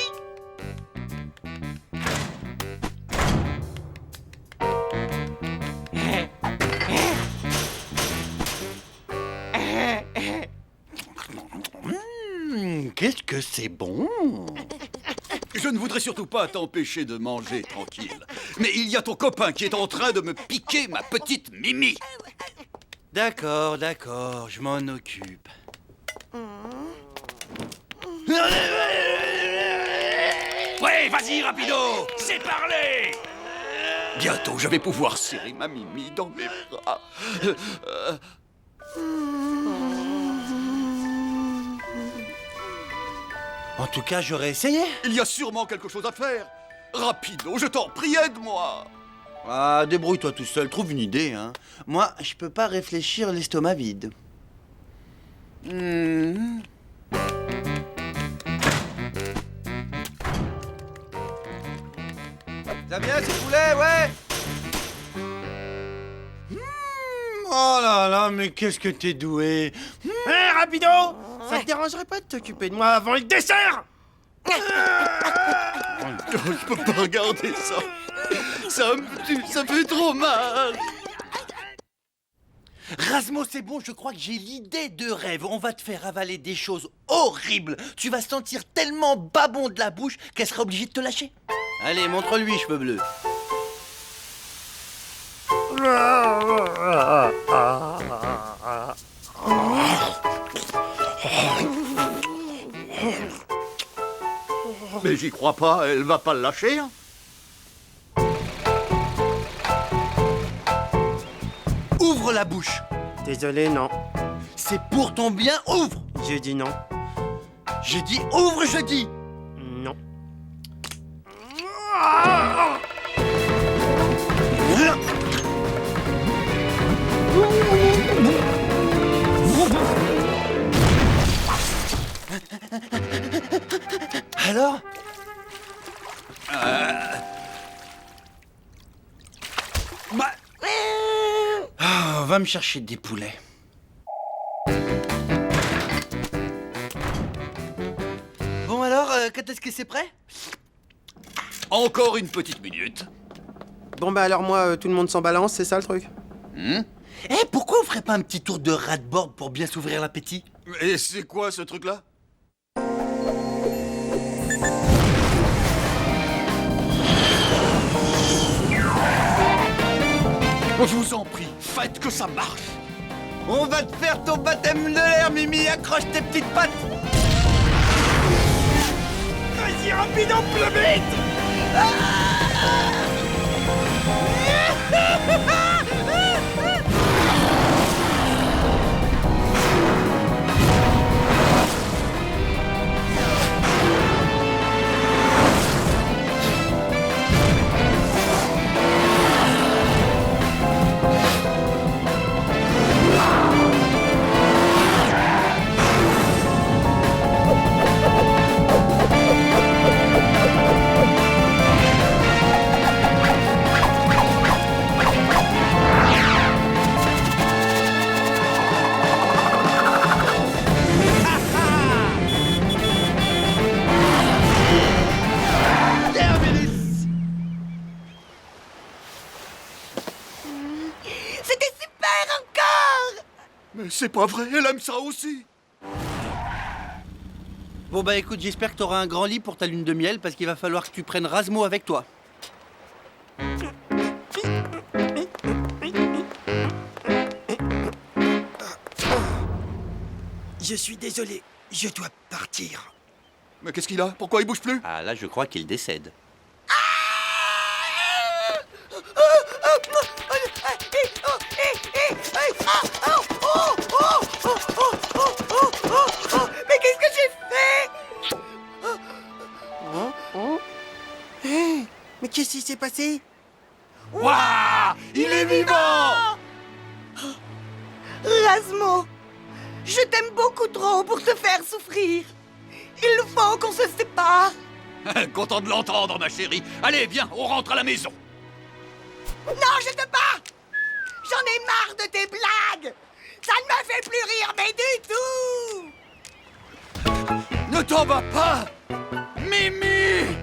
Qu'est-ce que c'est bon! Je ne voudrais surtout pas t'empêcher de manger tranquille. Mais il y a ton copain qui est en train de me piquer ma petite Mimi. D'accord, d'accord, je m'en occupe. Ouais, vas-y, rapido, c'est parlé. Bientôt, je vais pouvoir serrer ma Mimi dans mes bras. En tout cas, j'aurais essayé. Il y a sûrement quelque chose à faire. Rapido, je t'en prie, aide-moi. Ah, débrouille-toi tout seul, trouve une idée, hein. Moi, je peux pas réfléchir l'estomac vide. Ça vient, ces poulets, ouais. Oh là là, mais qu'est-ce que t'es doué. Hé, Rapido! Ça te dérangerait pas de t'occuper de moi avant le dessert? Je peux pas regarder ça. Ça me tue, ça fait trop mal. Rasmo, c'est bon, je crois que j'ai l'idée de rêve. On va te faire avaler des choses horribles. Tu vas sentir tellement babon de la bouche qu'elle sera obligée de te lâcher. Allez, montre-lui, cheveux bleus. Mais j'y crois pas, elle va pas le lâcher. Hein. Ouvre la bouche. Désolé, non. C'est pour ton bien, ouvre. J'ai dit non. J'ai dit ouvre, je dis. Non. Alors? Va me chercher des poulets. Bon alors, quand est-ce que c'est prêt? Encore une petite minute. Bon bah alors moi, tout le monde s'en balance, c'est ça le truc? Eh, pourquoi on ferait pas un petit tour de rat-board pour bien s'ouvrir l'appétit? Et c'est quoi ce truc-là? Je vous en prie, faites que ça marche. On va te faire ton baptême de l'air, Mimi. Accroche tes petites pattes. Vas-y, rapide, on pleut vite. Mais c'est pas vrai, elle aime ça aussi. Bon bah écoute, j'espère que t'auras un grand lit pour ta lune de miel parce qu'il va falloir que tu prennes Rasmo avec toi. Je suis désolé, je dois partir. Mais qu'est-ce qu'il a? Pourquoi il bouge plus? Ah là, je crois qu'il décède. Mais qu'est-ce que j'ai fait? Hé, mais qu'est-ce qui s'est passé? Waouh! Il est vivant! Rasmo, je t'aime beaucoup trop pour te faire souffrir. Il faut qu'on se sépare. Content de l'entendre, ma chérie. Allez, viens, on rentre à la maison. Non, je te bats. J'en ai marre de tes blagues. Ça ne me fait plus rire, mais du tout. Ne t'en vas pas! Mimi!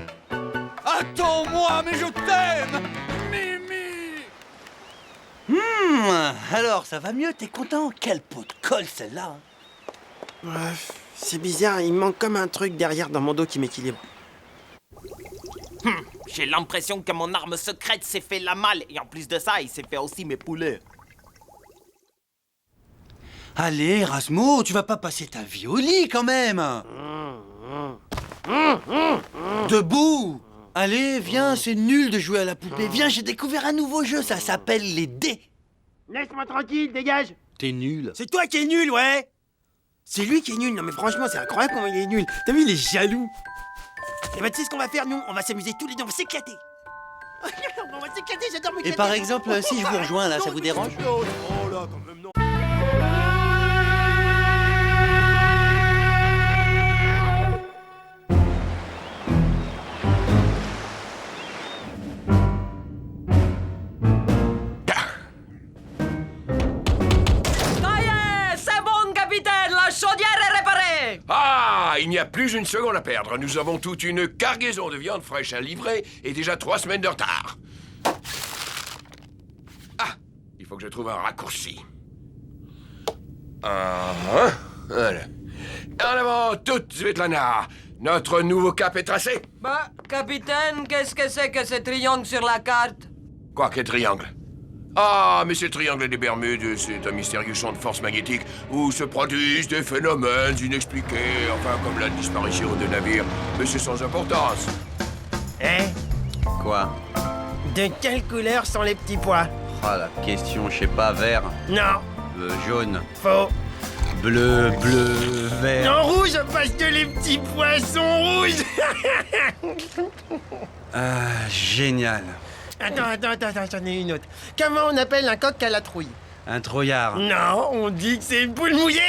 Attends-moi, mais je t'aime! Mimi! Alors, ça va mieux, t'es content? Quelle peau de colle celle-là! C'est bizarre, il manque comme un truc derrière dans mon dos qui m'équilibre. J'ai l'impression que mon arme secrète s'est fait la malle. Et en plus de ça, il s'est fait aussi mes poulets. Allez, Rasmo, tu vas pas passer ta vie au lit quand même! Debout! Allez, viens, c'est nul de jouer à la poupée. Viens, j'ai découvert un nouveau jeu, ça s'appelle les dés. Laisse-moi tranquille, dégage. T'es nul. C'est toi qui es nul, ouais. C'est lui qui est nul. Non mais franchement, c'est incroyable comment il est nul. T'as vu, il est jaloux. Et bah tu sais ce qu'on va faire, nous? On va s'amuser tous les deux, on va s'éclater. On va s'éclater, j'adore m'éclater. Et par exemple, si je vous rejoins là, ça vous dérange? Oh là, quand même, non. Ah, il n'y a plus une seconde à perdre. Nous avons toute une cargaison de viande fraîche à livrer et déjà 3 semaines de retard. Ah, il faut que je trouve un raccourci. Voilà. En avant, toute Svetlana. Notre nouveau cap est tracé. Bah, capitaine, qu'est-ce que c'est que ce triangle sur la carte? Quoi, quel triangle? Ah, mais c'est le triangle des Bermudes, c'est un mystérieux champ de force magnétique où se produisent des phénomènes inexpliqués, enfin comme la disparition de navires, mais c'est sans importance. Hein? Quoi? De quelle couleur sont les petits pois? Ah, la question, je sais pas, vert. Non. Jaune. Faux. Bleu, vert. Non, rouge, parce que les petits pois sont rouges. Ah, génial. Attends, j'en ai une autre. Comment on appelle un coq à la trouille? Un trouillard. Non, on dit que c'est une poule mouillée.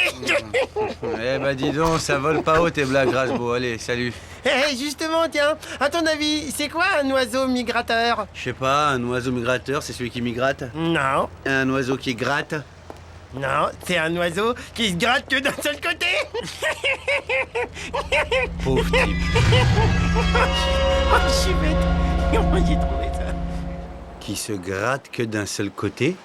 Eh bah dis donc, ça vole pas haut tes blagues, Rasmo. Allez, salut. Eh, justement, tiens, à ton avis, c'est quoi un oiseau migrateur? Je sais pas, un oiseau migrateur, c'est celui qui migrate? Non. Un oiseau qui gratte? Non, c'est un oiseau qui se gratte que d'un seul côté. Pauvre type. Oh, je suis bête. Comment j'ai trouvé ça? Qui se gratte que d'un seul côté?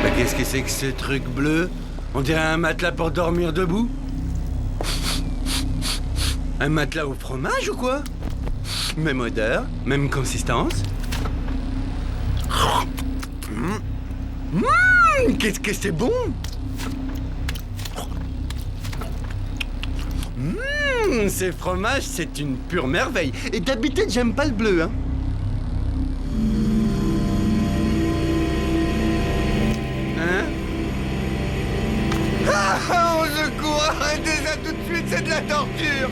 Mais qu'est-ce que c'est que ce truc bleu? On dirait un matelas pour dormir debout? Un matelas au fromage ou quoi? Même odeur, même consistance. Qu'est-ce que c'est bon! Ces fromages, c'est une pure merveille. Et d'habitude, j'aime pas le bleu, hein. Ah, au secours, arrêtez ça tout de suite, c'est de la torture!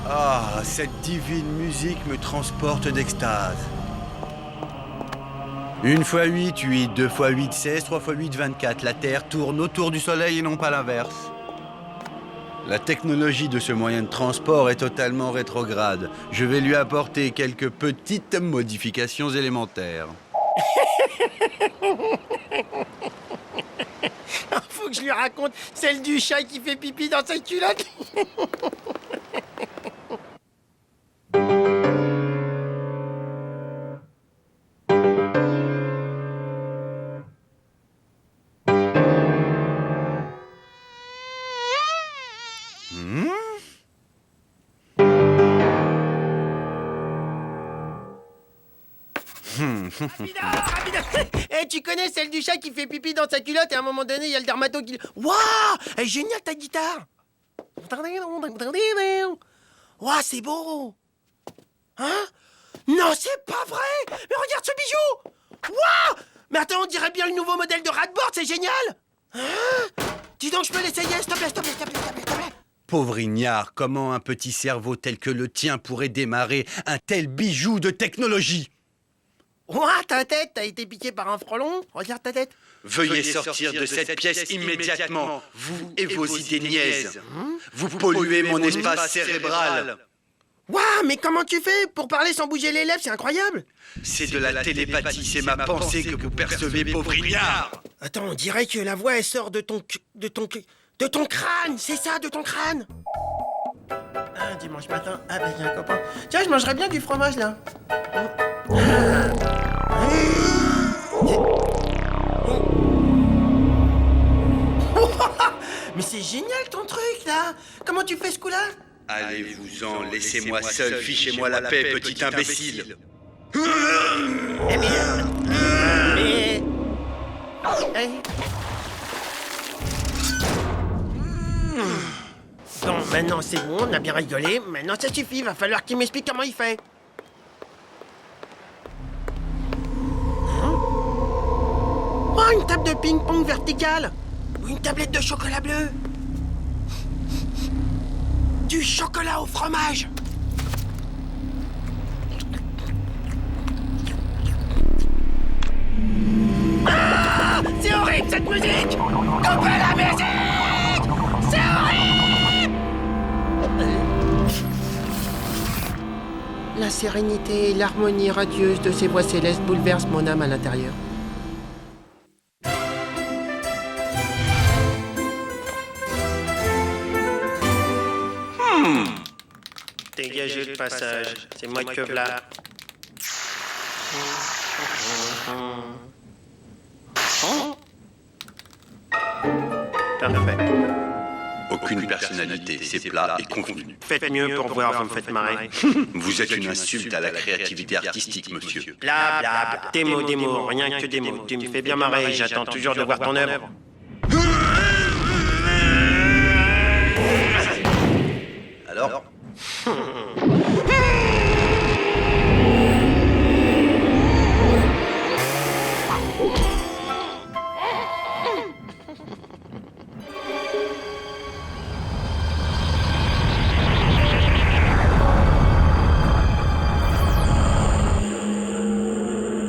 Ah, cette divine musique me transporte d'extase. 1 x 8, 8, 2 x 8, 16, 3 x 8, 24. La Terre tourne autour du Soleil et non pas l'inverse. La technologie de ce moyen de transport est totalement rétrograde. Je vais lui apporter quelques petites modifications élémentaires. Faut que je lui raconte celle du chat qui fait pipi dans sa culotte. Eh, tu connais celle du chat qui fait pipi dans sa culotte et à un moment donné, il y a le dermato qui... Waouh! Elle est géniale ta guitare! Waouh, c'est beau! Hein? Non, c'est pas vrai! Mais regarde ce bijou! Waouh! Mais attends, on dirait bien le nouveau modèle de Radboard, c'est génial! Hein? Dis donc, je peux l'essayer, s'il te plaît, s'il te plaît, s'il te plaît, s'il te plaît, s'il te plaît. Pauvre ignare, comment un petit cerveau tel que le tien pourrait démarrer un tel bijou de technologie? Ouah, ta tête, t'as été piqué par un frelon? Regarde ta tête. Veuillez sortir de cette pièce immédiatement, vous et vos idées niaises. Vous polluez mon espace cérébral. Ouah, mais comment tu fais pour parler sans bouger les lèvres? C'est incroyable. C'est de la télépathie, c'est ma pensée que vous percevez, pauvre ignare. Attends, on dirait que la voix, elle sort de ton crâne, c'est ça, de ton crâne. Ah, dimanche matin, ah bah j'ai un copain. Tiens, je mangerais bien du fromage, là. Mais c'est génial ton truc, là. Comment tu fais ce coup-là? Allez-vous-en, laissez-moi seul, fichez-moi la paix, petit imbécile. Mais... Bon, maintenant c'est bon, on a bien rigolé. Maintenant ça suffit, va falloir qu'il m'explique comment il fait. Oh, une table de ping-pong verticale. Ou une tablette de chocolat bleu. Du chocolat au fromage. Ah, c'est horrible cette musique. Coupez la musique. C'est horrible. La sérénité et l'harmonie radieuse de ces voix célestes bouleversent mon âme à l'intérieur. Dégagez le passage, c'est moi que v'là. Parfait. Aucune personnalité, c'est plat et convenu. Faites mieux pour voir, vous me faites marrer. Vous êtes une insulte à la créativité artistique, monsieur. Bla bla bla. Des mots, rien que des mots. Tu me fais bien marrer, j'attends toujours de voir ton œuvre. Alors?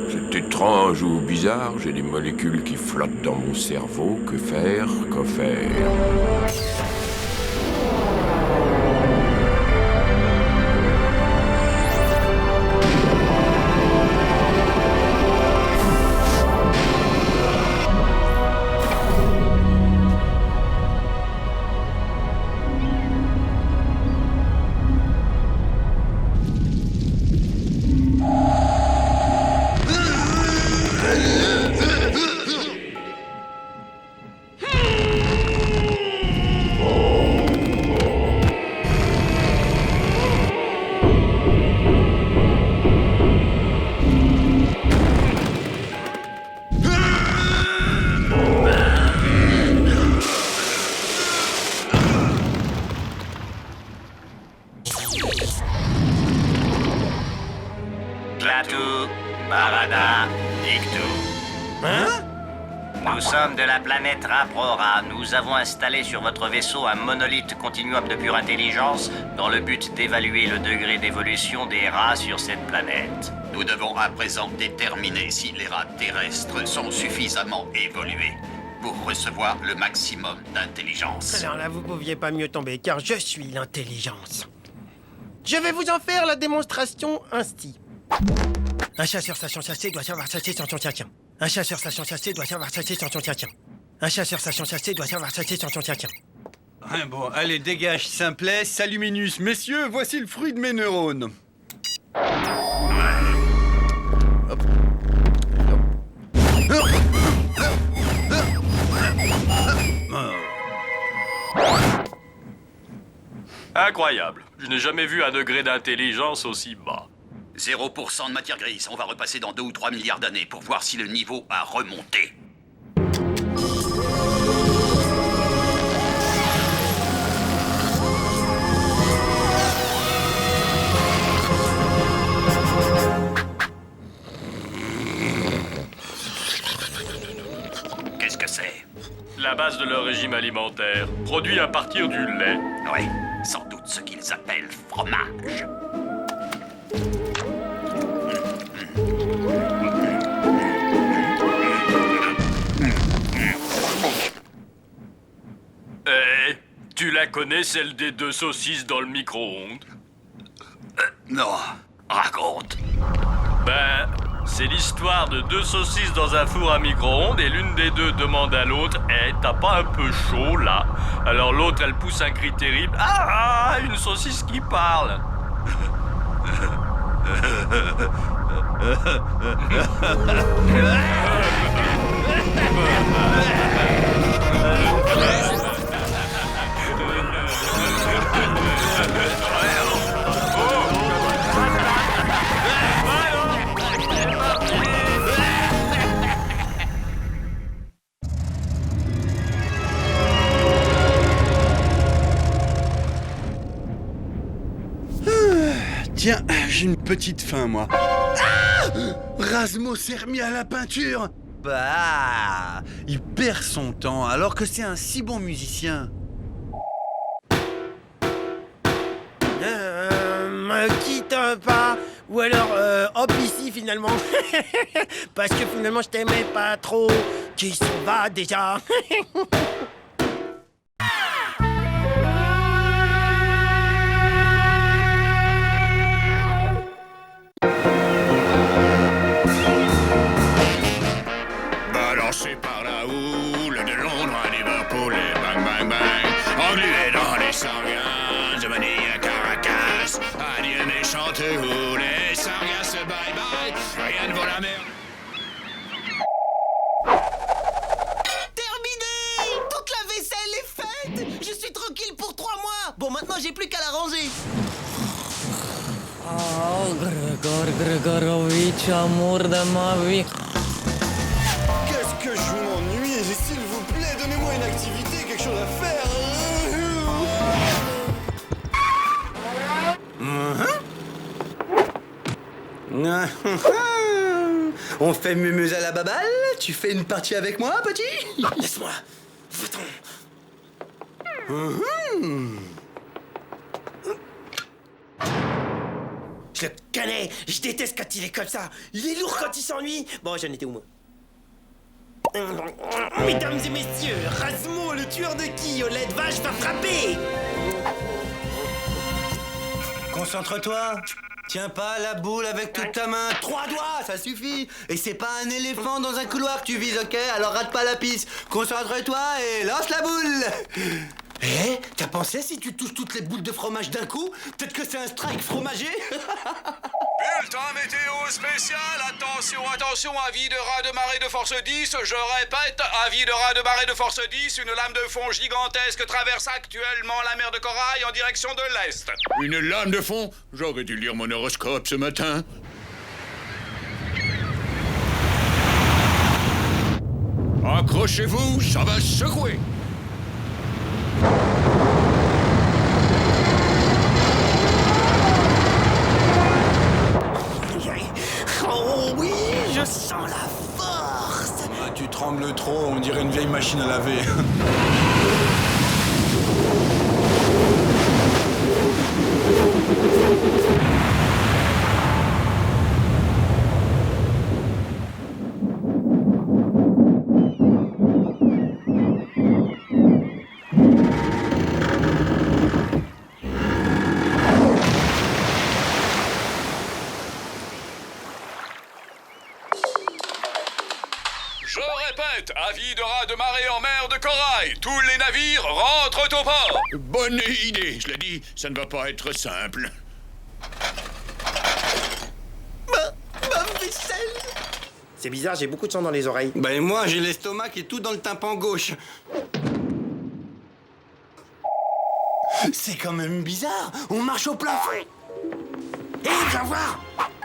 C'est étrange ou bizarre, j'ai des molécules qui flottent dans mon cerveau. Que faire? Que faire? Klaatu, Barada, Iktu. Hein? Nous sommes de la planète Raprora. Nous avons installé sur votre vaisseau un monolithe continuum de pure intelligence dans le but d'évaluer le degré d'évolution des rats sur cette planète. Nous devons à présent déterminer si les rats terrestres sont suffisamment évolués. pour recevoir le maximum d'intelligence. Alors là, vous pouviez pas mieux tomber, car je suis l'intelligence. Je vais vous en faire la démonstration ainsi. Un chasseur sachant chasser doit savoir chasser sans son tien. Un chasseur sachant chasser doit savoir chasser sans son tien. Un chasseur sachant chasser doit savoir chasser sans son tien. Bon, allez, dégage, simplet, saluminus. Messieurs, voici le fruit de mes neurones. Hop. Incroyable. Je n'ai jamais vu un degré d'intelligence aussi bas. 0% de matière grise. On va repasser dans 2 ou 3 milliards d'années pour voir si le niveau a remonté. Qu'est-ce que c'est? La base de leur régime alimentaire, produit à partir du lait. Oui, sans doute ce qu'ils appellent fromage. Tu la connais, celle des 2 saucisses dans le micro-ondes? Non, raconte. Ben, c'est l'histoire de 2 saucisses dans un four à micro-ondes et l'une des 2 demande à l'autre « Eh, t'as pas un peu chaud, là ?» Alors l'autre, elle pousse un cri terrible « Ah, une saucisse qui parle !» Tiens, j'ai une petite faim, moi. Ah! Rasmo s'est remis à la peinture. Bah, il perd son temps alors que c'est un si bon musicien. Quitte pas, ou alors hop ici finalement. Parce que finalement je t'aimais pas trop. Qui s'en va déjà? Balancé par la houle de Londres à Liverpool et bang bang bang. Englué dans les sargasses de Manille à Caracas. Adieu méchante houle et sargasses bye bye. Rien ne vaut la mer. Terminé! Toute la vaisselle est faite! Je suis tranquille pour 3 mois! Bon, maintenant j'ai plus qu'à la ranger. Oh, Gregorovitch, amour de ma vie. Qu'est-ce que je m'ennuie! S'il vous plaît, donnez-moi une activité, quelque chose à faire! On fait mumuse à la baballe? Tu fais une partie avec moi, petit? Laisse-moi. Va-t'en. Je le connais. Je déteste quand il est comme ça. Il est lourd quand il s'ennuie. Bon, j'en étais où, moi? Mesdames et messieurs, Rasmo, le tueur de qui au lait de vache va frapper. Concentre-toi. Tiens pas la boule avec toute ta main. 3 doigts, ça suffit. Et c'est pas un éléphant dans un couloir que tu vises, ok? Alors rate pas la piste. Concentre-toi et lance la boule. Eh, t'as pensé si tu touches toutes les boules de fromage d'un coup? Peut-être que c'est un strike fromager? Bulletin météo spécial, attention, attention, avis de raz de marée de force 10, je répète, avis de raz de marée de force 10, une lame de fond gigantesque traverse actuellement la mer de Corail en direction de l'Est. Une lame de fond? J'aurais dû lire mon horoscope ce matin. Accrochez-vous, ça va secouer. Oh oui, je sens la force. Ah, tu trembles trop, on dirait une vieille machine à laver. répète, avis de raz de marée en mer de Corail. Tous les navires rentrent au port. Bonne idée, je l'ai dit, ça ne va pas être simple. Ma vaisselle. C'est bizarre, j'ai beaucoup de sang dans les oreilles. Ben moi, j'ai l'estomac et tout dans le tympan gauche. C'est quand même bizarre, on marche au plafond. Hé, viens voir.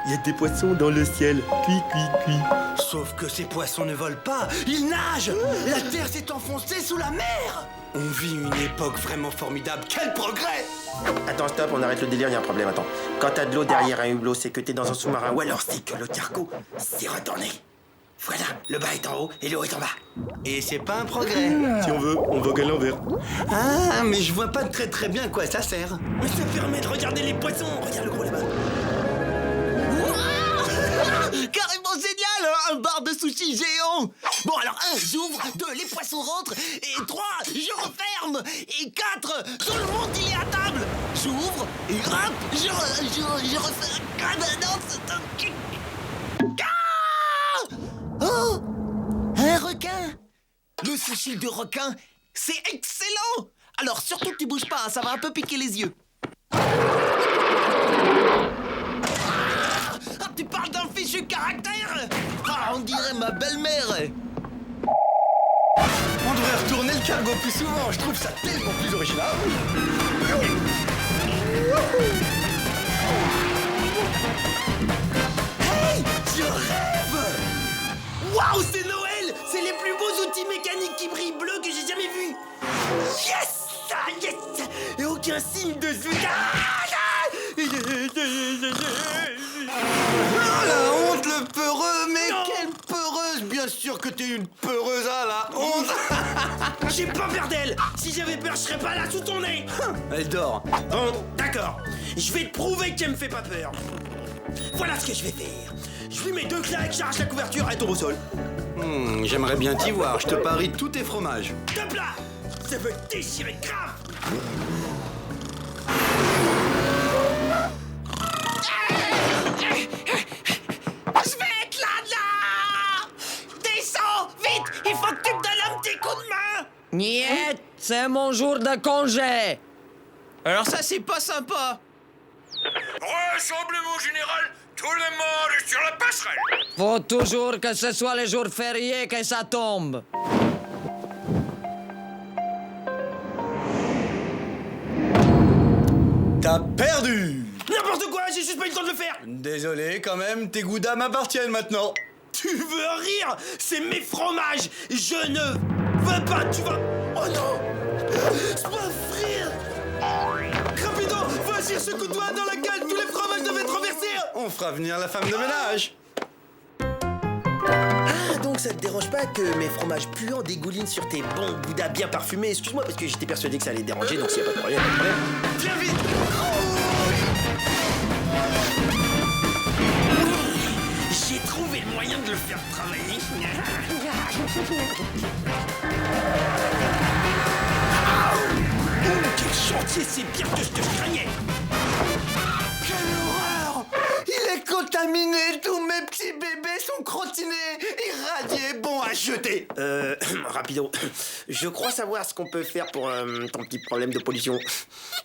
Il y a des poissons dans le ciel. Cui, cui, cui. Sauf que ces poissons ne volent pas, ils nagent. La terre s'est enfoncée sous la mer. On vit une époque vraiment formidable, quel progrès. Attends, stop, on arrête le délire, il y a un problème, attends. Quand t'as de l'eau derrière un hublot, c'est que t'es dans un sous-marin, ou alors c'est que le cargo s'est retourné. Voilà, le bas est en haut et l'eau est en bas. Et c'est pas un progrès. Si on veut, on vogue à l'envers. Ah, mais je vois pas très bien à quoi ça sert. Mais ça permet de regarder les poissons. Regarde le gros là-bas. Carrément génial, hein, un bar de sushi géant. Bon alors 1, j'ouvre, 2, les poissons rentrent, et 3, je referme, et 4, tout le monde il est à table. J'ouvre, et hop, je refais. Ah non, c'est un... Ah oh, un requin. Le sushi de requin, c'est excellent. Alors surtout que tu bouges pas, ça va un peu piquer les yeux. Tu parles d'un fichu caractère. Ah, on dirait ma belle-mère. On devrait retourner le cargo plus souvent, je trouve ça tellement plus original. Hey, je rêve. Waouh, c'est Noël. C'est les plus beaux outils mécaniques qui brillent bleus que j'ai jamais vus. Yes, ah, yes. Et aucun signe de zouk. Oh la honte, le peureux, mais non. Quelle peureuse. Bien sûr que t'es une peureuse, ah la honte. J'ai pas peur d'elle. Si j'avais peur, je serais pas là sous ton nez. Elle dort. Bon, d'accord. Je vais te prouver qu'elle me fait pas peur. Voilà ce que je vais faire. Je lui mets 2 claques, charge la couverture et tombe au sol. J'aimerais bien t'y voir, je te parie tous tes fromages. Top là. Ça veut déchirer grave. Je vais être là. Descends, vite. Il faut que tu me donnes un petit coup de main. Niet, c'est mon jour de congé. Alors ça, c'est pas sympa. Rassemblement général, tout le monde est sur la passerelle. Faut toujours que ce soit les jours fériés que ça tombe. T'as perdu. N'importe quoi, j'ai juste pas eu le temps de le faire. Désolé, quand même, tes goudas m'appartiennent maintenant. Tu veux rire? C'est mes fromages. Je ne veux pas, tu vas... Oh non. C'est pas frire. Rapido, vas-y, ce coup de doigt dans la gueule. Tous les fromages devaient être renversés. On fera venir la femme de ménage. Ah, donc ça te dérange pas que mes fromages puants dégoulinent sur tes bons goudas bien parfumés? Excuse-moi, parce que j'étais persuadé que ça allait te déranger, donc s'il y a pas de problème, Viens vite. J'ai trouvé le moyen de le faire travailler. Quel chantier, c'est pire que ce que je craignais. Quelle horreur! Il est contaminé, tous mes petits bébés sont crottinés, irradiés, bons à jeter. Rapido, je crois savoir ce qu'on peut faire pour ton petit problème de pollution.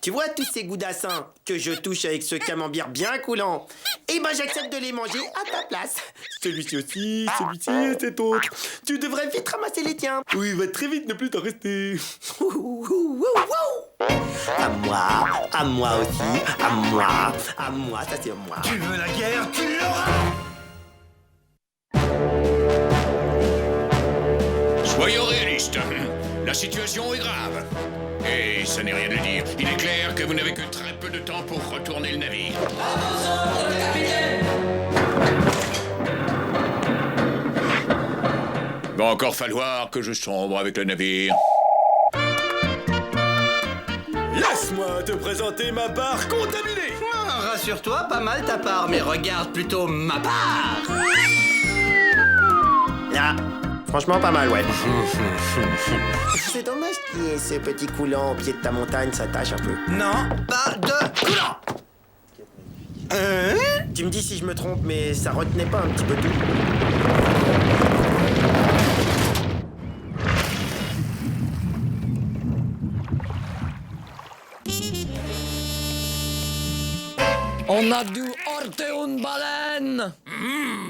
Tu vois tous ces goudassins que je touche avec ce camembert bien coulant? Eh ben j'accepte de les manger à ta place. Celui-ci aussi, celui-ci et cet autre. Tu devrais vite ramasser les tiens. Oui, va très vite, ne plus t'en rester. À moi aussi, à moi, ça c'est moi. Tu veux la guerre, tu l'auras. Soyons réalistes. La situation est grave. Et ça n'est rien de dire. Il est clair que vous n'avez que très peu de temps pour retourner le navire. Va encore falloir que je sombre avec le navire. Laisse-moi te présenter ma barre contaminée. Rassure-toi, pas mal ta part, mais regarde plutôt ma part. Là, franchement pas mal, ouais. C'est dommage qu'il y ait ce petit coulant au pied de ta montagne, ça tâche un peu. Non, pas de coulant. Tu me dis si je me trompe, mais ça retenait pas un petit peu tout. On a dû heurter une baleine.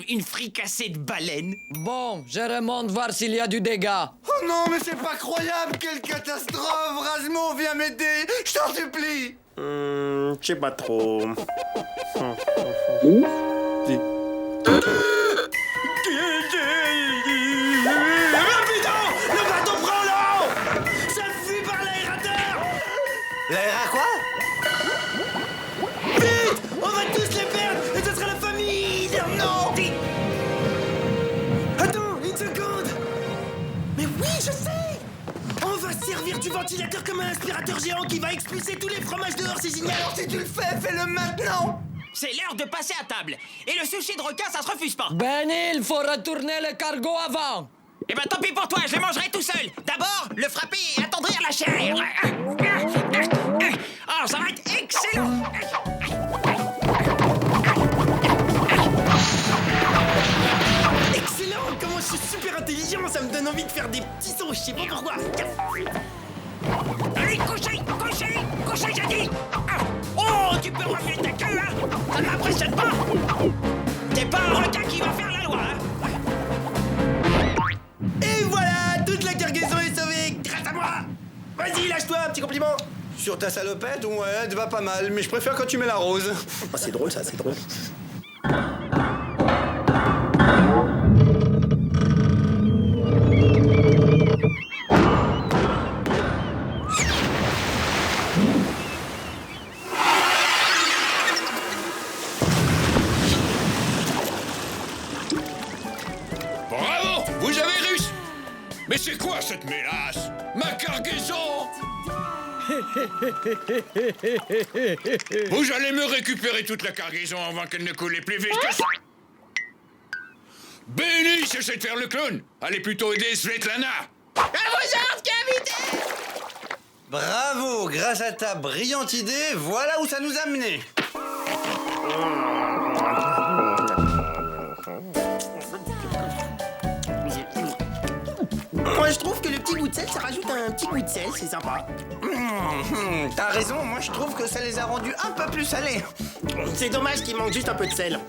Une fricassée de baleine. Bon, je remonte voir s'il y a du dégât. Oh non, mais c'est pas croyable! Quelle catastrophe! Rasmo, viens m'aider! Je t'en supplie! Je sais pas trop. Putain! Le bateau prend l'eau! Ça fuit par l'aérateur! L'air à quoi? Vite! On va tous les perdre! Et ce sera la famille! Non! Attends, une seconde! Mais oui, je sais! On va servir du ventilateur comme un aspirateur géant qui va expulser tous les fromages dehors, c'est génial! Alors si tu le fais, fais-le maintenant! C'est l'heure de passer à table! Et le sushi de requin, ça se refuse pas! Benny, il faut retourner le cargo avant. Eh ben tant pis pour toi, je les mangerai tout seul! D'abord, le frapper et attendrir la chair! Ah, ça va être excellent! Excellent! Comment je suis super intelligent! Ça me donne envie de faire des petits sons, je sais pas pourquoi! Allez, couchez! Couchez! Couchez, j'ai dit! Oh, tu peux remuer ta queue, hein! Ça ne m'impressionne pas! T'es pas un requin qui va faire la loi, hein! Et voilà! Toute la cargaison est sauvée grâce à moi! Vas-y, lâche-toi, un petit compliment! Sur ta salopette, ouais, elle te va pas mal, mais je préfère quand tu mets la rose. Oh, c'est drôle ça, c'est drôle. Bravo! Vous avez réussi! Mais c'est quoi cette mélasse? Ma cargaison! Vous allez me récupérer toute la cargaison avant qu'elle ne coule plus vite que ça! Benny, cessez de faire le clown! Allez plutôt aider Svetlana! À vos ordres, capitaine! Bravo! Grâce à ta brillante idée, voilà où ça nous a menés. Moi, je trouve que le petit goût de sel, ça rajoute un petit goût de sel, c'est sympa. T'as raison, moi je trouve que ça les a rendus un peu plus salés. C'est dommage qu'il manque juste un peu de sel.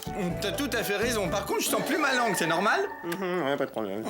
T'as tout à fait raison. Par contre, je sens plus ma langue, c'est normal? Ouais, pas de problème.